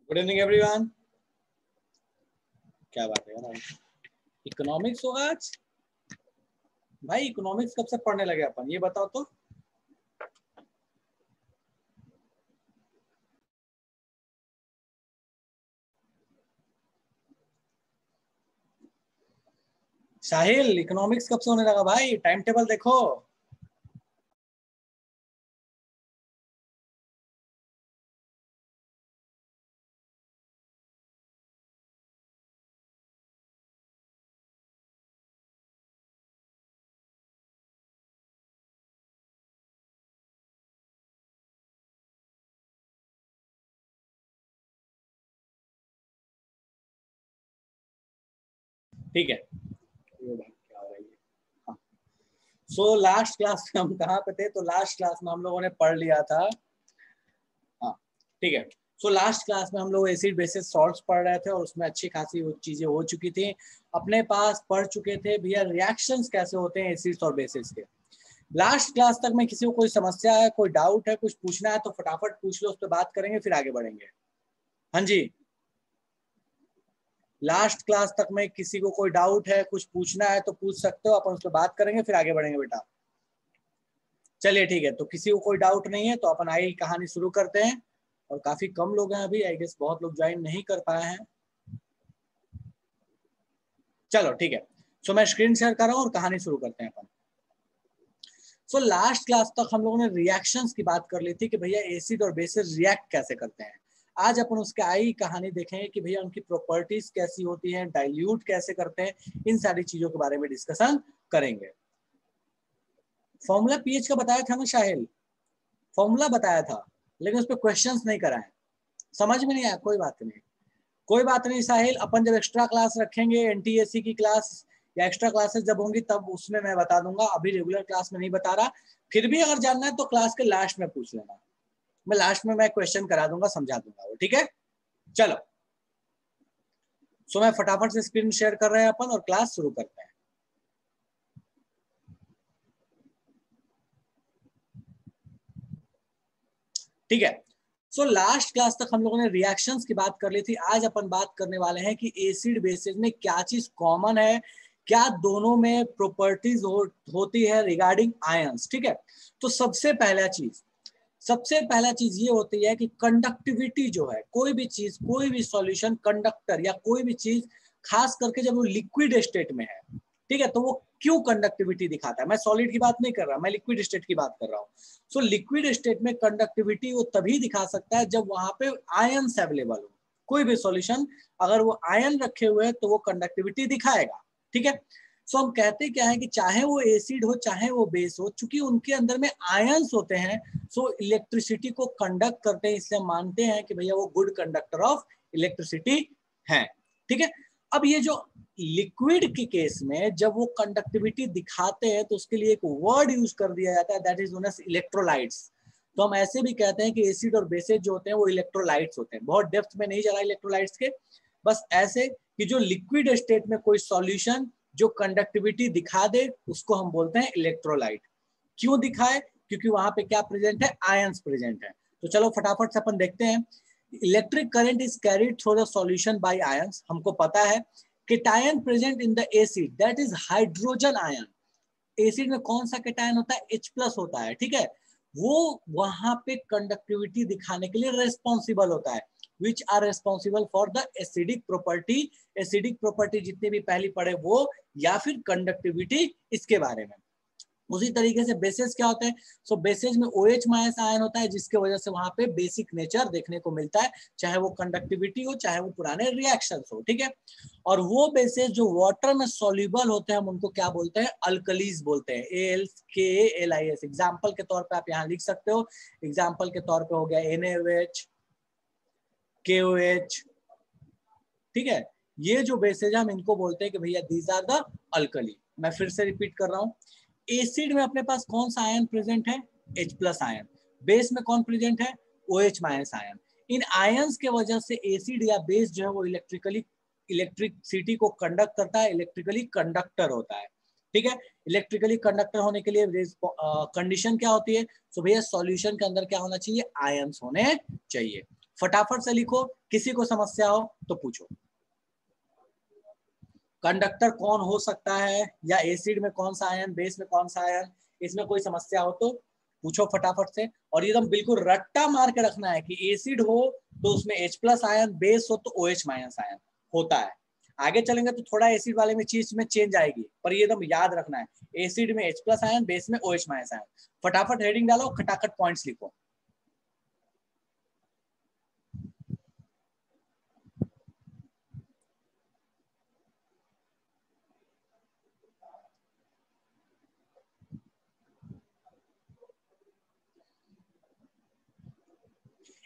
Good evening everyone. क्या बात है यार, इकोनॉमिक्स होगा आज। भाई इकोनॉमिक्स कब से पढ़ने लगे अपन, ये बताओ तो। साहिल, इकोनॉमिक्स कब से होने लगा भाई? टाइम टेबल देखो। ठीक है, क्या हो रहा है? हाँ, सो लास्ट क्लास में हम कहाँ पे थे? तो लास्ट क्लास में हम लोगों ने पढ़ लिया था। हाँ ठीक है। सो लास्ट क्लास में हम लोग एसिड बेसिस सॉल्ट्स पढ़ रहे थे और उसमें अच्छी खासी वो चीजें हो चुकी थी अपने पास। पढ़ चुके थे भैया रिएक्शंस कैसे होते हैं एसिड्स और बेसिस के। लास्ट क्लास तक में किसी को कोई समस्या है, कोई डाउट है, कुछ पूछना है तो फटाफट पूछ लो, उस पर बात करेंगे फिर आगे बढ़ेंगे। हाँ जी, लास्ट क्लास तक में किसी को कोई डाउट है, कुछ पूछना है तो पूछ सकते हो, अपन उस पर बात करेंगे फिर आगे बढ़ेंगे बेटा। चलिए ठीक है, तो किसी को कोई डाउट नहीं है तो अपन आई कहानी शुरू करते हैं। और काफी कम लोग हैं अभी, आई गेस बहुत लोग ज्वाइन नहीं कर पाए हैं। चलो ठीक है, सो मैं स्क्रीन शेयर कर रहा हूँ और कहानी शुरू करते हैं अपन। सो लास्ट क्लास तक हम लोगों ने रिएक्शंस की बात कर ली थी कि भैया एसिड और बेसिस रिएक्ट कैसे करते हैं। आज अपन उसके आई कहानी देखेंगे कि भैया उनकी प्रॉपर्टीज कैसी होती हैं, डाइल्यूट कैसे करते हैं, इन सारी चीजों के बारे में डिस्कशन करेंगे। फॉर्मूला पीएच का बताया था ना शाहिल, फॉर्मूला बताया था लेकिन उस पर क्वेश्चंस नहीं कराए, समझ में नहीं आया। कोई बात नहीं, कोई बात नहीं साहिल, अपन जब एक्स्ट्रा क्लास रखेंगे एनटीएससी की क्लास या एक्स्ट्रा क्लासेस जब होंगी तब उसमें मैं बता दूंगा, अभी रेगुलर क्लास में नहीं बता रहा। फिर भी अगर जानना है तो क्लास के लास्ट में पूछ लेना, मैं लास्ट में मैं क्वेश्चन करा दूंगा, समझा दूंगा वो, ठीक है। चलो, सो मैं फटाफट से स्क्रीन शेयर कर रहे हैं अपन और क्लास शुरू करते हैं। ठीक है, सो लास्ट क्लास तक हम लोगों ने रिएक्शंस की बात कर ली थी। आज अपन बात करने वाले हैं कि एसिड बेसिस में क्या चीज कॉमन है, क्या दोनों में प्रॉपर्टीज होती है रिगार्डिंग आयंस। ठीक है, तो सबसे पहला चीज ये होती है कि कंडक्टिविटी जो है, कोई भी चीज, कोई भी सॉल्यूशन कंडक्टर या कोई भी चीज, खास करके जब वो लिक्विड स्टेट में है, ठीक है, तो वो क्यों कंडक्टिविटी दिखाता है। मैं सॉलिड की बात नहीं कर रहा, मैं लिक्विड स्टेट की बात कर रहा हूँ। सो लिक्विड स्टेट में कंडक्टिविटी वो तभी दिखा सकता है जब वहां पे आयंस अवेलेबल हो। कोई भी सॉल्यूशन अगर वो आयन रखे हुए हैं तो वो कंडक्टिविटी दिखाएगा। ठीक है, सो हम कहते क्या है कि चाहे वो एसिड हो चाहे वो बेस हो, चूंकि उनके अंदर में आयंस होते हैं, सो इलेक्ट्रिसिटी को कंडक्ट करते हैं, इसलिए मानते हैं कि भैया वो गुड कंडक्टर ऑफ इलेक्ट्रिसिटी है। ठीक है, अब ये जो लिक्विड के केस में जब वो कंडक्टिविटी दिखाते हैं तो उसके लिए एक वर्ड यूज कर दिया जाता है, that is known as electrolytes. तो हम ऐसे भी कहते हैं कि एसिड और बेसिस जो होते हैं वो इलेक्ट्रोलाइट्स होते हैं। बहुत डेप्थ में नहीं जा रहा इलेक्ट्रोलाइट्स के, बस ऐसे कि जो लिक्विड स्टेट में कोई सॉल्यूशन जो कंडक्टिविटी दिखा दे उसको हम बोलते हैं इलेक्ट्रोलाइट। क्यों दिखाए? क्योंकि वहां पे क्या प्रेजेंट है, आयंस प्रेजेंट है। तो चलो फटाफट से अपन देखते हैं। Electric current is carried through the solution bye ions. हमको पता है cation present in the acid that is hydrogen ion. Acid में कौन सा केटायन होता है? H प्लस होता है। ठीक है, वो वहां पे कंडक्टिविटी दिखाने के लिए रेस्पॉन्सिबल होता है, which are responsible for the acidic property. Acidic property जितनी भी पहली पढ़े वो, या फिर कंडक्टिविटी, इसके बारे में। उसी तरीके से बेसिस क्या होते हैं? सो बेसिस में OH माइनस आयन होता है, जिसके वजह से वहां पे बेसिक नेचर देखने को मिलता है, चाहे वो कंडक्टिविटी हो चाहे वो पुराने रिएक्शंस हो। ठीक है, और वो बेसिस जो वाटर में सॉल्युबल होते हैं हम उनको क्या बोलते हैं? अल्कलीज बोलते हैं। ALKALIS। एग्जाम्पल के तौर पे आप यहाँ लिख सकते हो, एग्जाम्पल के तौर पे हो गया NaOH, KOH। ठीक है, ये जो बेसिस है हम इनको बोलते हैं कि भैया दीज आर द अल्कली। मैं फिर से रिपीट कर रहा हूँ, एसिड में अपने पास कौन सा आयन प्रेजेंट है? H plus ion. बेस में कौन प्रेजेंट है? OH minus ion. इन आयंस के वजह से एसिड या बेस जो है वो इलेक्ट्रिसिटी को कंडक्ट करता है, इलेक्ट्रिकली कंडक्टर होता है। ठीक है, इलेक्ट्रिकली कंडक्टर होने के लिए कंडीशन क्या होती है? सो भैया सॉल्यूशन के अंदर क्या होना चाहिए? आयंस होने चाहिए। फटाफट से लिखो, किसी को समस्या हो तो पूछो। कंडक्टर कौन हो सकता है, या एसिड में कौन सा आयन, बेस में कौन सा आयन, इसमें कोई समस्या हो तो पूछो फटाफट से। और एकदम बिल्कुल रट्टा मार के रखना है कि एसिड हो तो उसमें H+ आयन, बेस हो तो OH- आयन होता है। आगे चलेंगे तो थोड़ा एसिड वाले में चीज में चेंज आएगी, पर ये एकदम याद रखना है, एसिड में H+ आयन, बेस में OH- आयन। फटाफट हेडिंग डालो, खटाखट पॉइंट्स लिखो।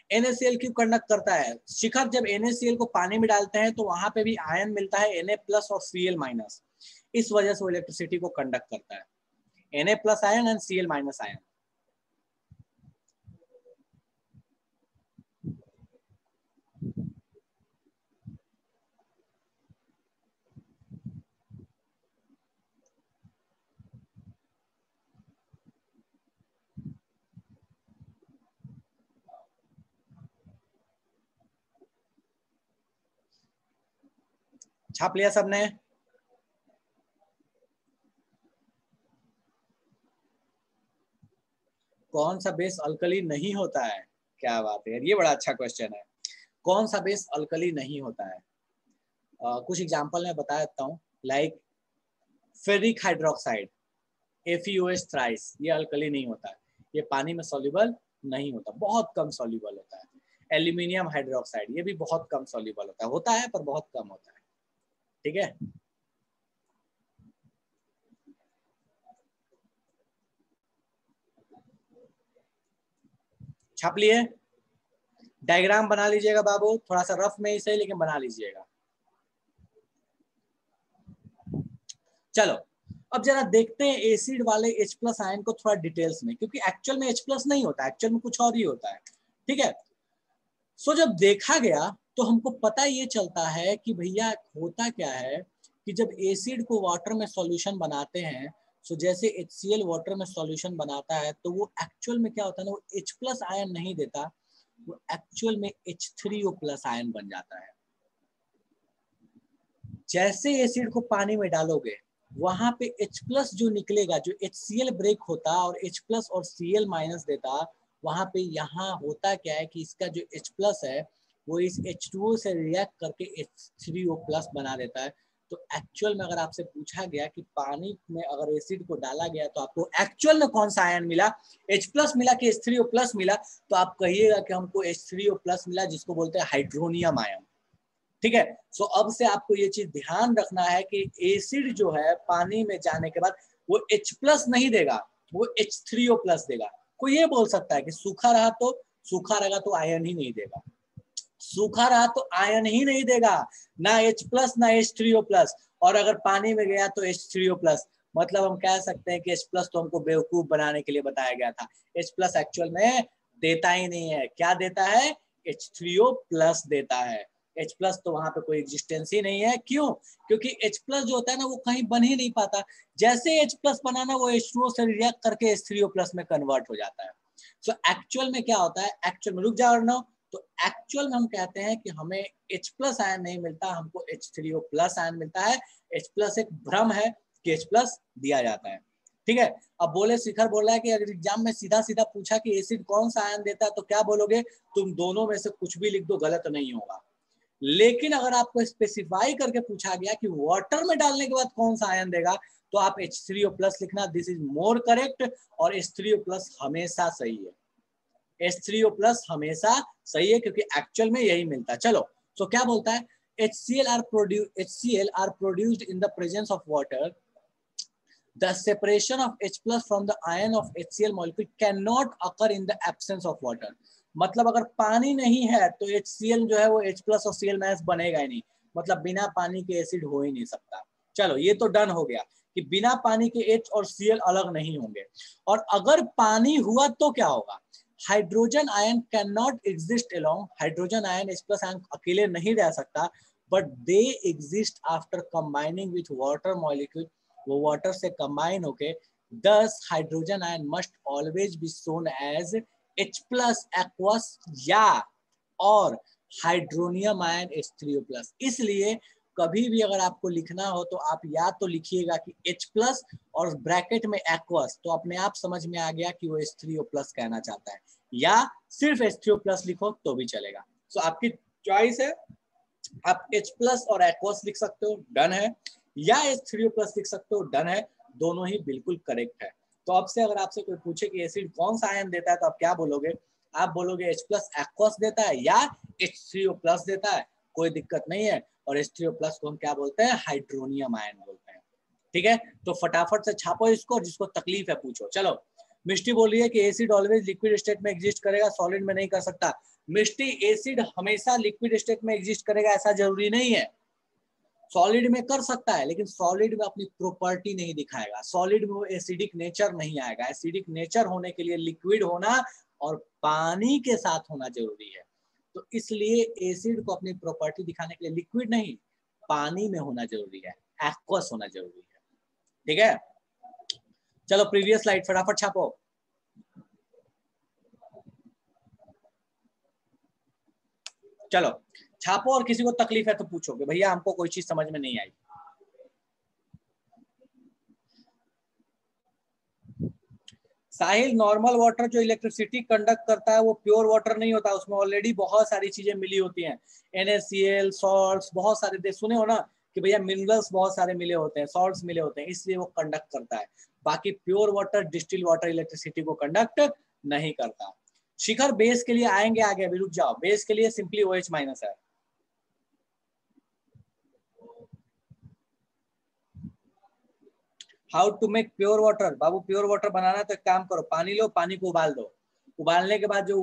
NaCl क्यों कंडक्ट करता है? शिखर, जब NaCl को पानी में डालते हैं तो वहां पे भी आयन मिलता है Na+ और Cl-, इस वजह से वो इलेक्ट्रिसिटी को कंडक्ट करता है। Na+ ion and Cl- ion. छाप लिया सबने? कौन सा बेस अल्कली नहीं होता है? क्या बात है यार, ये बड़ा अच्छा क्वेश्चन है। कौन सा बेस अल्कली नहीं होता है? कुछ एग्जांपल मैं बता देता हूँ, like ferric hydroxide, FeOH thrice, ये अल्कली नहीं होता है, ये पानी में सॉल्युबल नहीं होता, बहुत कम सॉल्युबल होता है। एल्यूमिनियम हाइड्रोक्साइड, ये भी बहुत कम सॉल्युबल होता है पर बहुत कम होता है। ठीक है, छाप लिए? डायग्राम बना लीजिएगा बाबू, थोड़ा सा रफ में ही सही लेकिन बना लीजिएगा। चलो अब जरा देखते हैं एसिड वाले H+ आयन को थोड़ा डिटेल्स में, क्योंकि एक्चुअल में H+ नहीं होता, एक्चुअल में कुछ और ही होता है। ठीक है, सो जब देखा गया तो हमको पता ये चलता है कि भैया होता क्या है कि जब एसिड को वाटर में सॉल्यूशन बनाते हैं, सो जैसे HCl वाटर में सॉल्यूशन बनाता है तो वो एक्चुअल में क्या होता है ना, वो H+ आयन नहीं देता, वो एक्चुअल में H3O+ आयन बन जाता है। जैसे एसिड को पानी में डालोगे वहां पे H+ जो निकलेगा, जो HCl ब्रेक होता और H+ और Cl- देता, वहां पे यहाँ होता क्या है कि इसका जो H+ है वो इस H2O से रिएक्ट करके H3O+ बना देता है। तो एक्चुअल में अगर आपसे पूछा गया कि पानी में अगर एसिड को डाला गया तो आपको एक्चुअल में कौन सा आयन मिला, H+ मिला कि H3O+ मिला, तो आप कहिएगा कि हमको H3O+ मिला, जिसको बोलते हैं हाइड्रोनियम आयन। ठीक है, सो अब से आपको ये चीज ध्यान रखना है कि एसिड जो है पानी में जाने के बाद वो H+ नहीं देगा, वो H3O+ देगा। कोई ये बोल सकता है कि सूखा रहा तो, सूखा रहेगा तो आयन ही नहीं देगा, सूखा रहा तो आयन ही नहीं देगा, ना H+ ना H3O+, और अगर पानी में गया तो H3O+। मतलब हम कह सकते हैं कि H+ तो हमको बेवकूफ बनाने के लिए बताया गया था, H+ एक्चुअल में देता ही नहीं है। क्या देता है? H3O+ देता है। H+ तो वहां पे कोई एग्जिस्टेंस ही नहीं है। क्यों? क्योंकि H+ जो होता है ना वो कहीं बन ही नहीं पाता, जैसे H+ बनाना वो H2O से रिएक्ट करके H3O+ में कन्वर्ट हो जाता है। सो एक्चुअल में क्या होता है, एक्चुअल में रुक जाओ ना, तो एक्चुअल में हम कहते हैं कि हमें H+ आयन नहीं मिलता, हमको H3O+ आयन मिलता है। H+ एक भ्रम है कि H+ दिया जाता है। ठीक है, अब बोले शिखर बोल रहा है कि अगर एग्जाम में सीधा सीधा पूछा कि एसिड कौन सा आयन देता है तो क्या बोलोगे? तुम दोनों में से कुछ भी लिख दो, गलत नहीं होगा। लेकिन अगर आपको स्पेसिफाई करके पूछा गया कि वाटर में डालने के बाद कौन सा आयन देगा, तो आप H3O+ लिखना, दिस इज मोर करेक्ट, और H3O+ हमेशा सही है। H3O+ हमेशा सही है क्योंकि एक्चुअल में यही मिलता है। चलो, सो क्या बोलता है? HCl are produced in the presence of water. The separation of H+ from the ion of HCl molecule cannot occur in the absence of water. मतलब अगर पानी नहीं है तो HCl जो है वो H+ और Cl- बनेगा ही नहीं, मतलब बिना पानी के एसिड हो ही नहीं सकता। चलो ये तो डन हो गया कि बिना पानी के H और Cl अलग नहीं होंगे। और अगर पानी हुआ तो क्या होगा? Hydrogen ion can not exist along, hydrogen ion H+ ion अकेले नहीं रह सकता, but they exist after combining with water molecule, वो वाटर से कंबाइन होके, thus hydrogen ion must always be shown as H+ aqueous या और हाइड्रोनियम आयन H3O+। इसलिए कभी भी अगर आपको लिखना हो तो आप या तो लिखिएगा कि H+ और ब्रैकेट में एक्वस, तो अपने आप समझ में आ गया कि वो H3O+ कहना चाहता है, या सिर्फ H3O+ लिखो तो भी चलेगा। सो आपकी चॉइस है, आप H+ और एक्वस लिख सकते हो, डन है, या H3O+ लिख सकते हो, डन है, दोनों ही बिल्कुल करेक्ट है। तो अब से अगर आपसे कोई पूछे कि एसिड कौन सा आयन देता है तो आप क्या बोलोगे? आप बोलोगे H+ एक्वस देता है या H3O+ देता है, कोई दिक्कत नहीं है। और H3O+ को हम क्या बोलते हैं? हाइड्रोनियम आयन बोलते हैं। ठीक है, तो फटाफट से छापो इसको, जिसको तकलीफ है पूछो। चलो, मिष्टी बोल रही है कि एसिड ऑलवेज लिक्विड स्टेट में एग्जिस्ट करेगा, सॉलिड में नहीं कर सकता। मिष्टी, एसिड हमेशा लिक्विड स्टेट में एग्जिस्ट करेगा ऐसा जरूरी नहीं है। सॉलिड में कर सकता है, लेकिन सॉलिड में अपनी प्रॉपर्टी नहीं दिखाएगा, सॉलिड में वो एसिडिक नेचर नहीं आएगा। एसिडिक नेचर होने के लिए लिक्विड होना और पानी के साथ होना जरूरी है। तो इसलिए एसिड को अपनी प्रॉपर्टी दिखाने के लिए लिक्विड नहीं, पानी में होना जरूरी है, एक्वस होना जरूरी है। ठीक है, चलो प्रीवियस स्लाइड फटाफट छापो। चलो छापो, और किसी को तकलीफ है तो पूछोगे भैया हमको कोई चीज समझ में नहीं आई। साहिल, नॉर्मल वाटर जो इलेक्ट्रिसिटी कंडक्ट करता है वो प्योर वाटर नहीं होता, उसमें ऑलरेडी बहुत सारी चीजें मिली होती हैं, NaCl, सॉल्ट्स, बहुत सारे सुने हो ना कि भैया मिनरल्स बहुत सारे मिले होते हैं, सॉल्ट्स मिले होते हैं, इसलिए वो कंडक्ट करता है। बाकी pure water, distil water electricity को कंडक्ट नहीं करता। शिखर, बेस के लिए आएंगे आगे, अभी रुक जाओ। बेस के लिए सिंपली OH- है। How to make pure water? बाबू प्योर वाटर बनाना है तो एक काम करो, पानी लो, पानी को उबाल दो, उबालने के बाद जो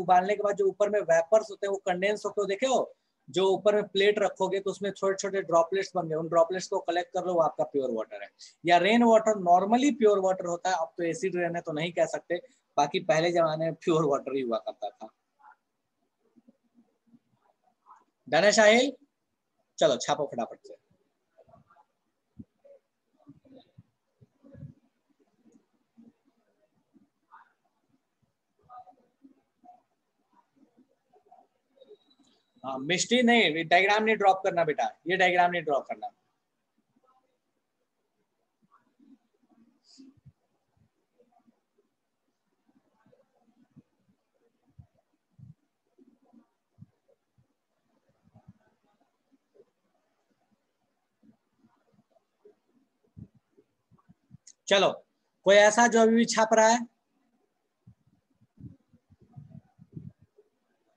ऊपर में वेपर्स होते हैं वो कंडेंस होते हो, देखे हो? जो ऊपर में प्लेट रखोगे तो उसमें छोटे छोटे ड्रॉपलेट्स बन गए, उन ड्रॉपलेट्स को कलेक्ट कर लो, वो आपका प्योर वाटर है। या rain water normally pure water होता है, अब तो एसिड रेन है तो नहीं कह सकते, बाकी पहले जमाने में प्योर वाटर ही हुआ करता था। डन है शाहिल? चलो छापो फटाफट से। हाँ मिष्टी, नहीं डायग्राम नहीं ड्रॉप करना बेटा, ये डायग्राम नहीं ड्रॉप करना। चलो, कोई ऐसा जो अभी भी छाप रहा है?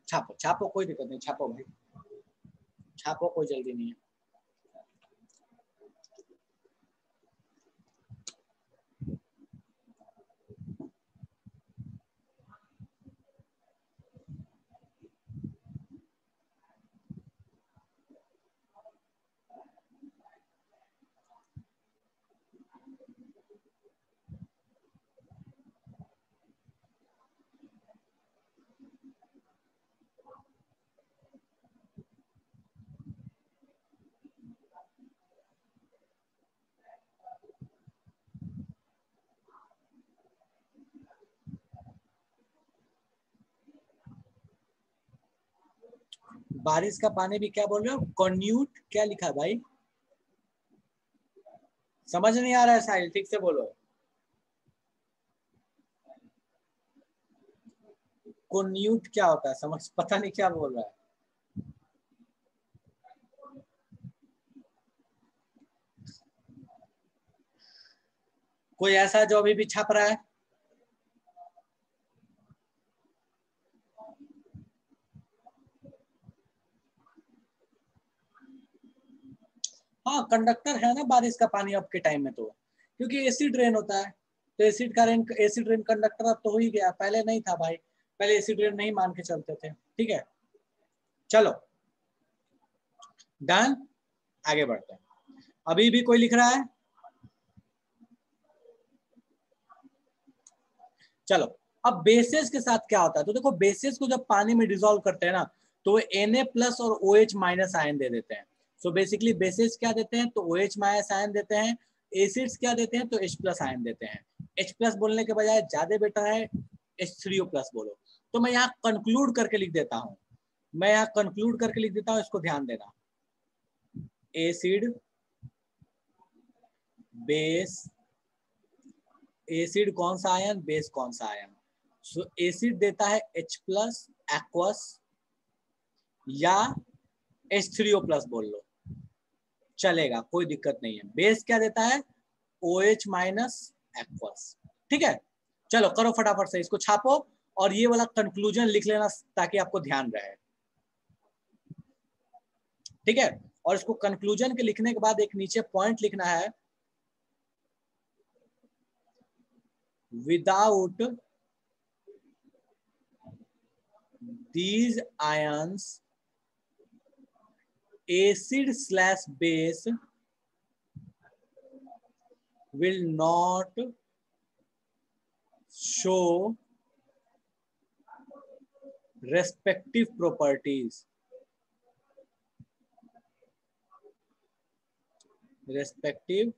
छापो छापो, कोई दिक्कत नहीं, छापो भाई छापो, कोई जल्दी नहीं है। बारिश का पानी भी क्या बोल रहे हो? कॉन्यूट क्या लिखा है भाई? समझ नहीं आ रहा है साहिल, ठीक से बोलो। कॉन्यूट क्या होता है? समझ, पता नहीं क्या बोल रहा है। कोई ऐसा जो अभी भी छाप रहा है? हाँ कंडक्टर है ना बारिश का पानी अब के टाइम में, तो क्योंकि एसिड रेन होता है, तो एसिड रेन कंडक्टर अब तो हो ही गया, पहले नहीं था भाई, पहले एसिड रेन नहीं मान के चलते थे। ठीक है, चलो डन, आगे बढ़ते हैं। अभी भी कोई लिख रहा है? चलो, अब बेसिस के साथ क्या होता है, तो देखो बेसिस को जब पानी में डिसॉल्व करते हैं ना, तो Na+ और OH- आयन दे देते हैं। सो बेसिकली बेसिस क्या देते हैं? तो OH- आयन देते हैं। एसिड्स क्या देते हैं? तो H+ आयन देते हैं। H+ बोलने के बजाय ज्यादा बेटर है H3O+ बोलो। तो मैं यहाँ कंक्लूड करके लिख देता हूँ, मैं यहाँ कंक्लूड करके लिख देता हूँ, इसको ध्यान देना। एसिड बेस, एसिड कौन सा आयन, बेस कौन सा आयन। सो एसिड देता है H प्लस एक्वस या H3O+ बोल लो, चलेगा, कोई दिक्कत नहीं है। बेस क्या देता है, OH माइनस एक्वस। ठीक है, चलो करो फटाफट से, इसको छापो और ये वाला कंक्लूजन लिख लेना ताकि आपको ध्यान रहे। ठीक है, और इसको कंक्लूजन के लिखने के बाद एक नीचे पॉइंट लिखना है, without these ions acid/base will not show respective properties, respective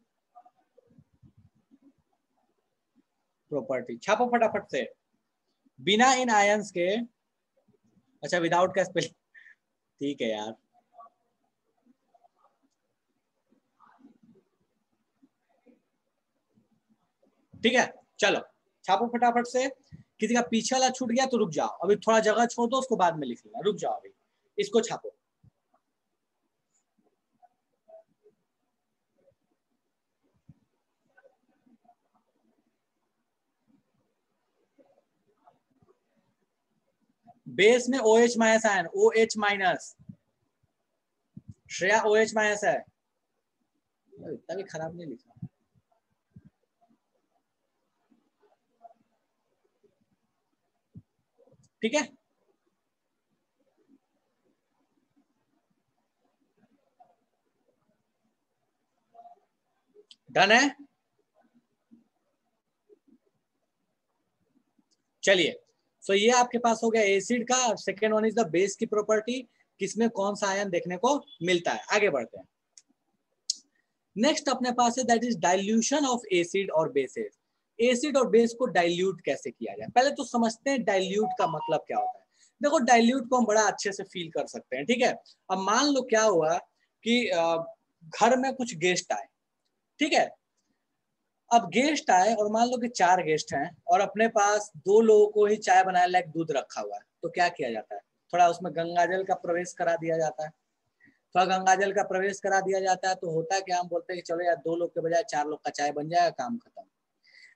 property। छापो फटाफट से, बिना इन आयंस के, अच्छा विदाउट का स्पेलिंग, ठीक है यार, ठीक है, चलो छापो फटाफट से। किसी का पीछे वाला छूट गया तो रुक जाओ, अभी थोड़ा जगह छोड़ दो, उसको बाद में लिख लेना, रुक जाओ अभी, इसको छापो। बेस में OH minus ion, OH minus, Shreya OH minus है, इतना भी खराब नहीं लिखा। ठीक है, डन है। चलिए, सो ये आपके पास हो गया एसिड का। Second one is the base की प्रॉपर्टी, किसमें कौन सा आयन देखने को मिलता है। आगे बढ़ते हैं, नेक्स्ट अपने पास है that is dilution of acid और बेसेस। एसिड और बेस को डाइल्यूट कैसे किया जाए, पहले तो समझते हैं डाइल्यूट का मतलब क्या होता है। देखो डाइल्यूट को हम बड़ा अच्छे से फील कर सकते हैं। ठीक है, अब मान लो क्या हुआ कि घर में कुछ गेस्ट आए, ठीक है, अब गेस्ट आए और मान लो कि 4 गेस्ट हैं और अपने पास 2 लोगों को ही चाय बनाने लायक दूध रखा हुआ है, तो क्या किया जाता है, थोड़ा उसमें गंगाजल का प्रवेश करा दिया जाता है। थोड़ा गंगाजल का प्रवेश करा दिया जाता है तो होता है कि हम बोलते हैं कि चलो यार 2 लोग के बजाय 4 लोग का चाय बन जाएगा, काम खत्म।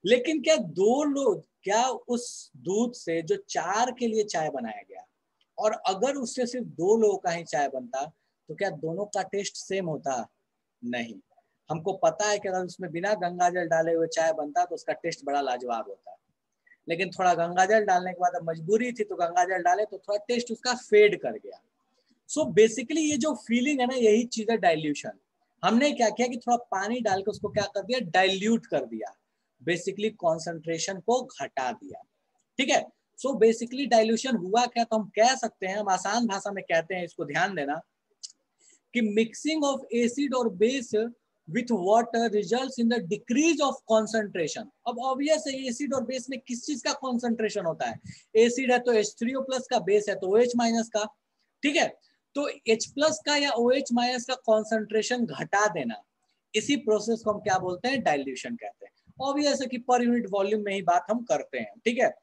लेकिन क्या 2 लोग, क्या उस दूध से जो 4 के लिए चाय बनाया गया, और अगर उससे सिर्फ 2 लोगों का ही चाय बनता तो क्या दोनों का टेस्ट सेम होता? नहीं। हमको पता है कि अगर उसमें बिना गंगाजल डाले हुए चाय बनता तो उसका टेस्ट बड़ा लाजवाब होता, लेकिन थोड़ा गंगाजल डालने के बाद अब मजबूरी थी तो गंगाजल डाले तो थोड़ा टेस्ट उसका फेड कर गया। सो बेसिकली ये जो फीलिंग है ना, यही चीज है डाइल्यूशन। हमने क्या किया कि थोड़ा पानी डाल के उसको क्या कर दिया, डाइल्यूट कर दिया, बेसिकली कॉन्सेंट्रेशन को घटा दिया। ठीक है, सो बेसिकली डाइल्यूशन हुआ क्या, तो हम कह सकते हैं, हम आसान भाषा में कहते हैं, इसको ध्यान देना, कि मिक्सिंग ऑफ एसिड और base with water results in the decrease of concentration. अब ऑब्वियस है एसिड और बेस में किस चीज का कॉन्सेंट्रेशन होता है, एसिड है तो H3O+ का, बेस है तो OH- का। ठीक है, तो H+ का या OH- का कॉन्सेंट्रेशन घटा देना, इसी प्रोसेस को हम क्या बोलते हैं, डाइल्यूशन कहते हैं। ऑब्वियस है कि पर यूनिट वॉल्यूम में ही बात हम करते हैं। ठीक है,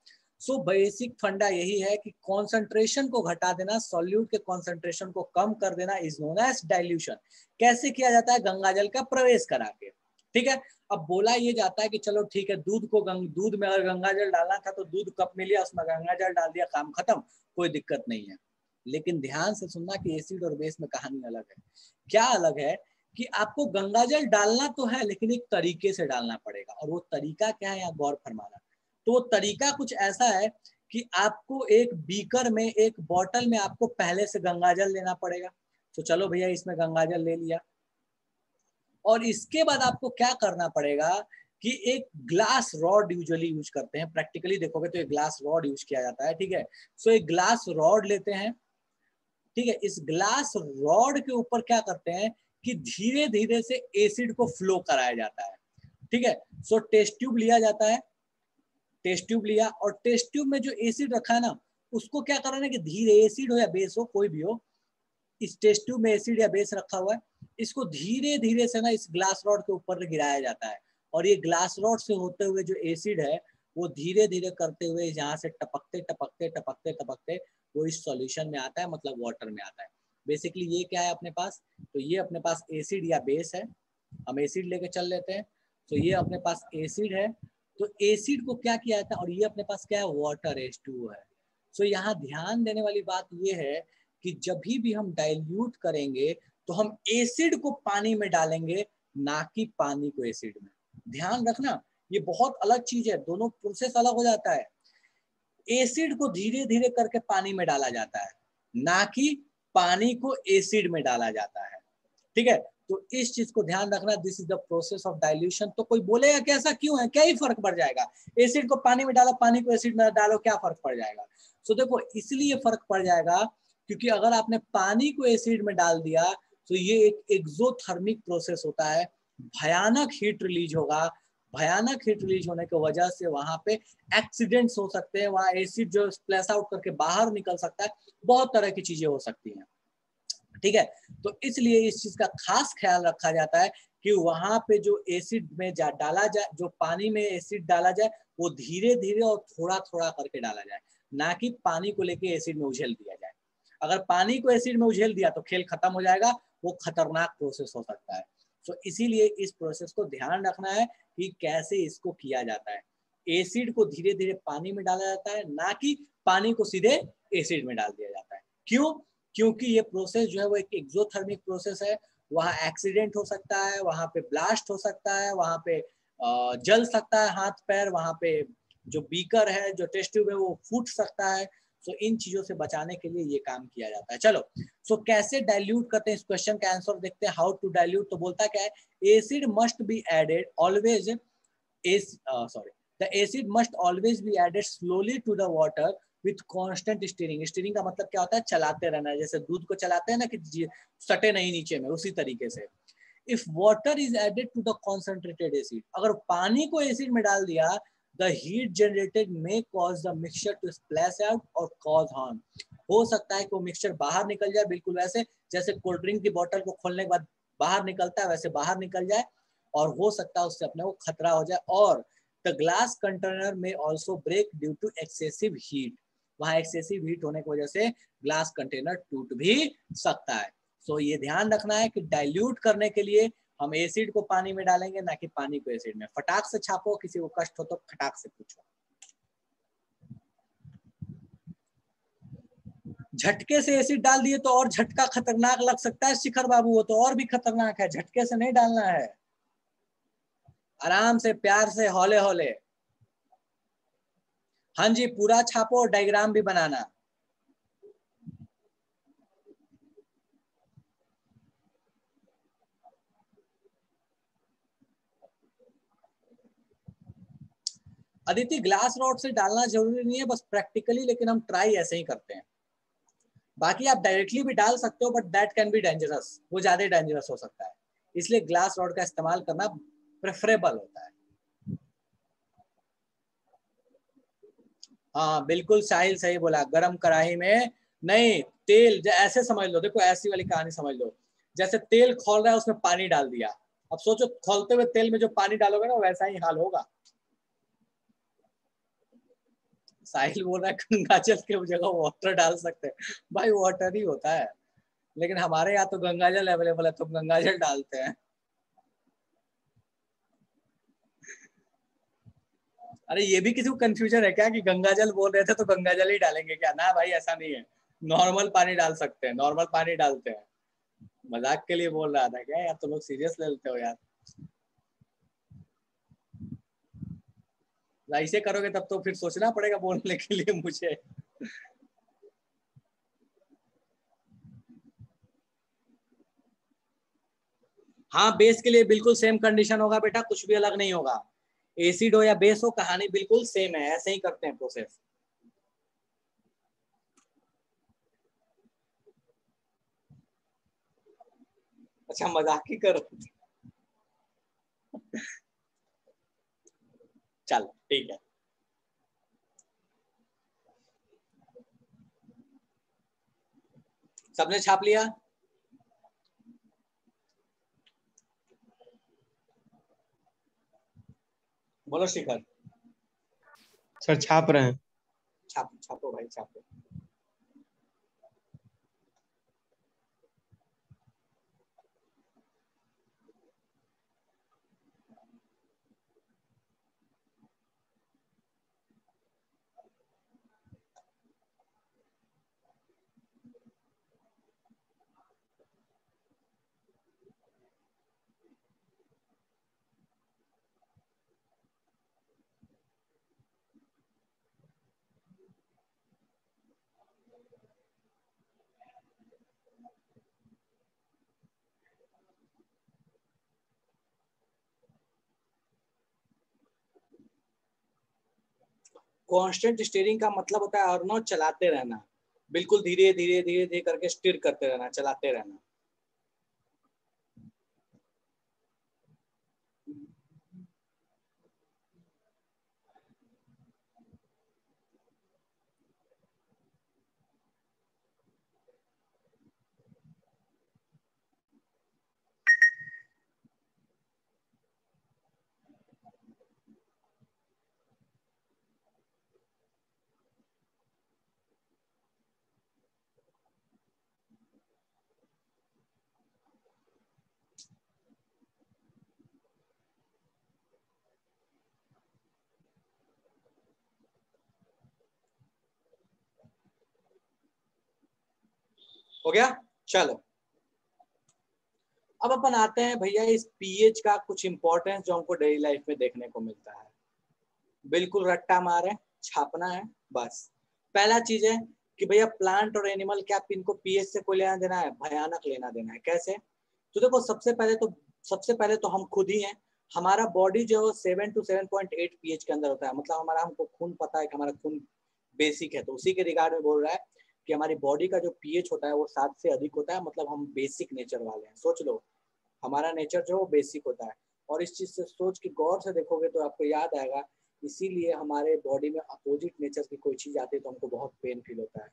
सो बेसिक फंडा यही है कि कॉन्सेंट्रेशन को घटा देना, सॉल्यूट के कॉन्सेंट्रेशन को कम कर देना इज नोन एज डाइल्यूशन। कैसे किया जाता है, गंगाजल का प्रवेश करा के। ठीक है, अब बोला ये जाता है कि चलो ठीक है, दूध में अगर गंगाजल डालना था तो दूध कप में लिया, उसमें गंगाजल डाल दिया, काम खत्म, कोई दिक्कत नहीं है। लेकिन ध्यान से सुनना कि एसिड और बेस में कहानी अलग है। क्या अलग है कि आपको गंगाजल डालना तो है, लेकिन एक तरीके से डालना पड़ेगा, और वो तरीका क्या है, यहाँ गौर फरमाना। तो वो तरीका कुछ ऐसा है कि आपको एक बीकर में, एक बॉटल में आपको पहले से गंगाजल लेना पड़ेगा। तो चलो भैया इसमें गंगाजल ले लिया, और इसके बाद आपको क्या करना पड़ेगा कि एक ग्लास रॉड यूजुअली यूज करते हैं, प्रैक्टिकली देखोगे तो एक ग्लास रॉड यूज किया जाता है। ठीक है, सो एक ग्लास रॉड लेते हैं। ठीक है, इस ग्लास रॉड के ऊपर क्या करते हैं कि धीरे धीरे से एसिड को फ्लो कराया जाता है। ठीक है, सो टेस्ट ट्यूब लिया जाता है, टेस्ट ट्यूब लिया, और टेस्ट ट्यूब में जो एसिड रखा है ना, उसको क्या करना है कि धीरे, एसिड हो या बेस हो, कोई भी हो, इस टेस्ट ट्यूब में एसिड या बेस रखा हुआ है, इसको धीरे धीरे से ना इस ग्लास रॉड के ऊपर गिराया जाता है, और ये ग्लास रॉड से होते हुए जो एसिड है वो धीरे धीरे करते हुए यहाँ से टपकते टपकते टपकते टपकते वो इस सॉल्यूशन में आता है, मतलब वाटर में आता है। बेसिकली ये क्या है अपने पास, तो ये अपने पास एसिड या बेस है, हम एसिड लेके चल लेते हैं, तो ये अपने पास एसिड है, तो एसिड को क्या किया जाता है, और ये अपने पास क्या है, वाटर H2O है। सो यहाँ ध्यान देने वाली बात ये है कि जब भी हम डाइल्यूट करेंगे तो हम एसिड को पानी में डालेंगे, ना कि पानी को एसिड में। ध्यान रखना, ये बहुत अलग चीज है, दोनों प्रोसेस अलग हो जाता है। एसिड को धीरे धीरे करके पानी में डाला जाता है, ना कि पानी को एसिड में डाला जाता है, ठीक है। तो इस चीज को ध्यान रखना, this is the process of dilution. तो कोई बोलेगा कि ऐसा क्यों है, क्या ही फर्क पड़ जाएगा, एसिड को पानी में डालो, पानी को एसिड में डालो, क्या फर्क पड़ जाएगा। सो देखो, इसलिए फर्क पड़ जाएगा क्योंकि अगर आपने पानी को एसिड में डाल दिया तो ये एक एक्सोथर्मिक प्रोसेस होता है, भयानक हीट रिलीज होगा, भयानक हीट रिलीज होने की वजह से वहां पे एक्सीडेंट्स हो सकते हैं, वहां एसिड जो स्प्लैश आउट करके बाहर निकल सकता है, बहुत तरह की चीजें हो सकती हैं, ठीक है। तो इसलिए इस चीज का खास ख्याल रखा जाता है कि वहां पे जो एसिड में डाला जाए, जो पानी में एसिड डाला जाए वो धीरे धीरे और थोड़ा थोड़ा करके डाला जाए, ना कि पानी को लेके एसिड में उझेल दिया जाए। अगर पानी को एसिड में उझेल दिया तो खेल खत्म हो जाएगा, वो खतरनाक प्रोसेस हो सकता है। तो इसीलिए इस प्रोसेस को ध्यान रखना है कि कैसे इसको किया जाता है। एसिड को धीरे धीरे पानी में डाला जाता है, ना कि पानी को सीधे एसिड में डाल दिया जाता है। क्यों? क्योंकि ये प्रोसेस जो है वो एक एक्सोथर्मिक प्रोसेस है, वहाँ एक्सीडेंट हो सकता है, वहाँ पे ब्लास्ट हो सकता है, वहाँ पे जल सकता है हाथ पैर, वहाँ पे जो बीकर है, जो टेस्ट ट्यूब है वो फूट सकता है। सो इन चीजों से बचाने के लिए ये काम किया जाता है। चलो, सो कैसे डाइल्यूट करते हैं, इस क्वेश्चन का आंसर देखते हैं, हाउ टू डाइल्यूट। तो बोलता क्या है, acid must be added always, the acid must always be added slowly to the water with constant stirring। Steering का मतलब क्या होता है, चलाते रहना, जैसे दूध को चलाते हैं ना कि सटे नहीं नीचे में, उसी तरीके से। If water is added to the concentrated acid, अगर पानी को एसिड में डाल दिया, the heat generated may cause the mixture to splash out और कॉज हार्म। हो सकता है कि वो मिक्सचर बाहर निकल जाए, बिल्कुल वैसे जैसे कोल्ड ड्रिंक की बोतल को खोलने के बाद बाहर निकलता है, वैसे बाहर निकल जाए, और हो सकता है उससे अपने को खतरा हो जाए। और the glass container may also break due to excessive heat। वहां एक्सेसिव हीट होने की वजह से ग्लास कंटेनर टूट भी सकता है। सो ये ध्यान रखना है कि डाइल्यूट करने के लिए हम एसिड को पानी में डालेंगे, ना कि पानी को एसिड में। फटाक से छापो, किसी को कष्ट हो तो फटाक से पूछो। झटके से एसिड डाल दिए तो और झटका खतरनाक लग सकता है शिखर बाबू, वो तो और भी खतरनाक है, झटके से नहीं डालना है, आराम से प्यार से हौले हौले। हाँ जी, पूरा छापो और डायग्राम भी बनाना। अदिति, ग्लास रॉड से डालना जरूरी नहीं है, बस प्रैक्टिकली, लेकिन हम ट्राई ऐसे ही करते हैं। बाकी आप डायरेक्टली भी डाल सकते हो, but that can be dangerous, वो ज्यादा डेंजरस हो सकता है, इसलिए ग्लास रॉड का इस्तेमाल करना प्रेफरेबल होता है। हाँ बिल्कुल, साहिल सही बोला, गरम कढ़ाई में नहीं, तेल ऐसे समझ लो, देखो ऐसी वाली कहानी समझ लो, जैसे तेल खौल रहा है उसमें पानी डाल दिया, अब सोचो खौलते हुए तेल में जो पानी डालोगे ना वैसा ही हाल होगा। साहिल बोल रहा है गंगा जल के जगह वाटर डाल सकते हैं, भाई वाटर ही होता है, लेकिन हमारे यहाँ तो गंगा जल अवेलेबल है तो गंगा जल डालते हैं। अरे ये भी किसी को कंफ्यूजन है क्या कि गंगा जल बोल रहे थे तो गंगा जल ही डालेंगे क्या, ना भाई ऐसा नहीं है, नॉर्मल पानी डाल सकते हैं, नॉर्मल पानी डालते हैं। मजाक के लिए बोल रहा था क्या यार, तुम लोग सीरियस ले लेते हो यार, ऐसे करोगे तब तो फिर सोचना पड़ेगा बोलने के लिए मुझे। हाँ, बेस के लिए बिल्कुल सेम कंडीशन होगा बेटा, कुछ भी अलग नहीं होगा, एसिड हो या बेस हो कहानी बिल्कुल सेम है, ऐसे ही करते हैं प्रोसेस। अच्छा, मजाक ही करो, चल ठीक है। सबने छाप लिया? बोलो शिखर। सर छाप रहे हैं। छापो भाई छापो। कांस्टेंट स्टीयरिंग का मतलब होता है अर्नो चलाते रहना, बिल्कुल धीरे धीरे धीरे धीरे करके स्टीयर करते रहना, चलाते रहना। हो गया? चलो अब अपन आते हैं भैया इस पीएच का कुछ इंपॉर्टेंस जो हमको डेली लाइफ में देखने को मिलता है। बिल्कुल रट्टा मारे, छापना है बस। पहला चीज है कि भैया प्लांट और एनिमल क्या इनको पीएच से कोई लेना देना है? भयानक लेना देना है। कैसे? तो देखो सबसे पहले तो हम खुद ही हैं। हमारा बॉडी जो 7 to 7.8 पीएच के अंदर होता है, मतलब हमारा, हमको खून पता है कि हमारा खून बेसिक है, तो उसी के रिगार्ड में बोल रहा है कि हमारी बॉडी का जो पीएच होता है वो 7 से अधिक होता है, मतलब हम बेसिक नेचर वाले हैं। सोच लो हमारा नेचर जो वो बेसिक होता है, और इस चीज से सोच के गौर से देखोगे तो आपको याद आएगा, इसीलिए हमारे बॉडी में अपोजिट नेचर की कोई चीज आती है तो हमको बहुत पेन फील होता है।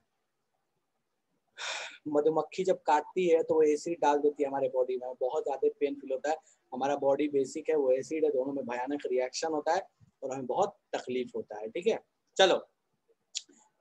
मधुमक्खी जब काटती है तो वो एसिड डाल देती है हमारे बॉडी में, बहुत ज्यादा पेन फील होता है। हमारा बॉडी बेसिक है, वो एसिड है, दोनों में भयानक रिएक्शन होता है और हमें बहुत तकलीफ होता है। ठीक है, चलो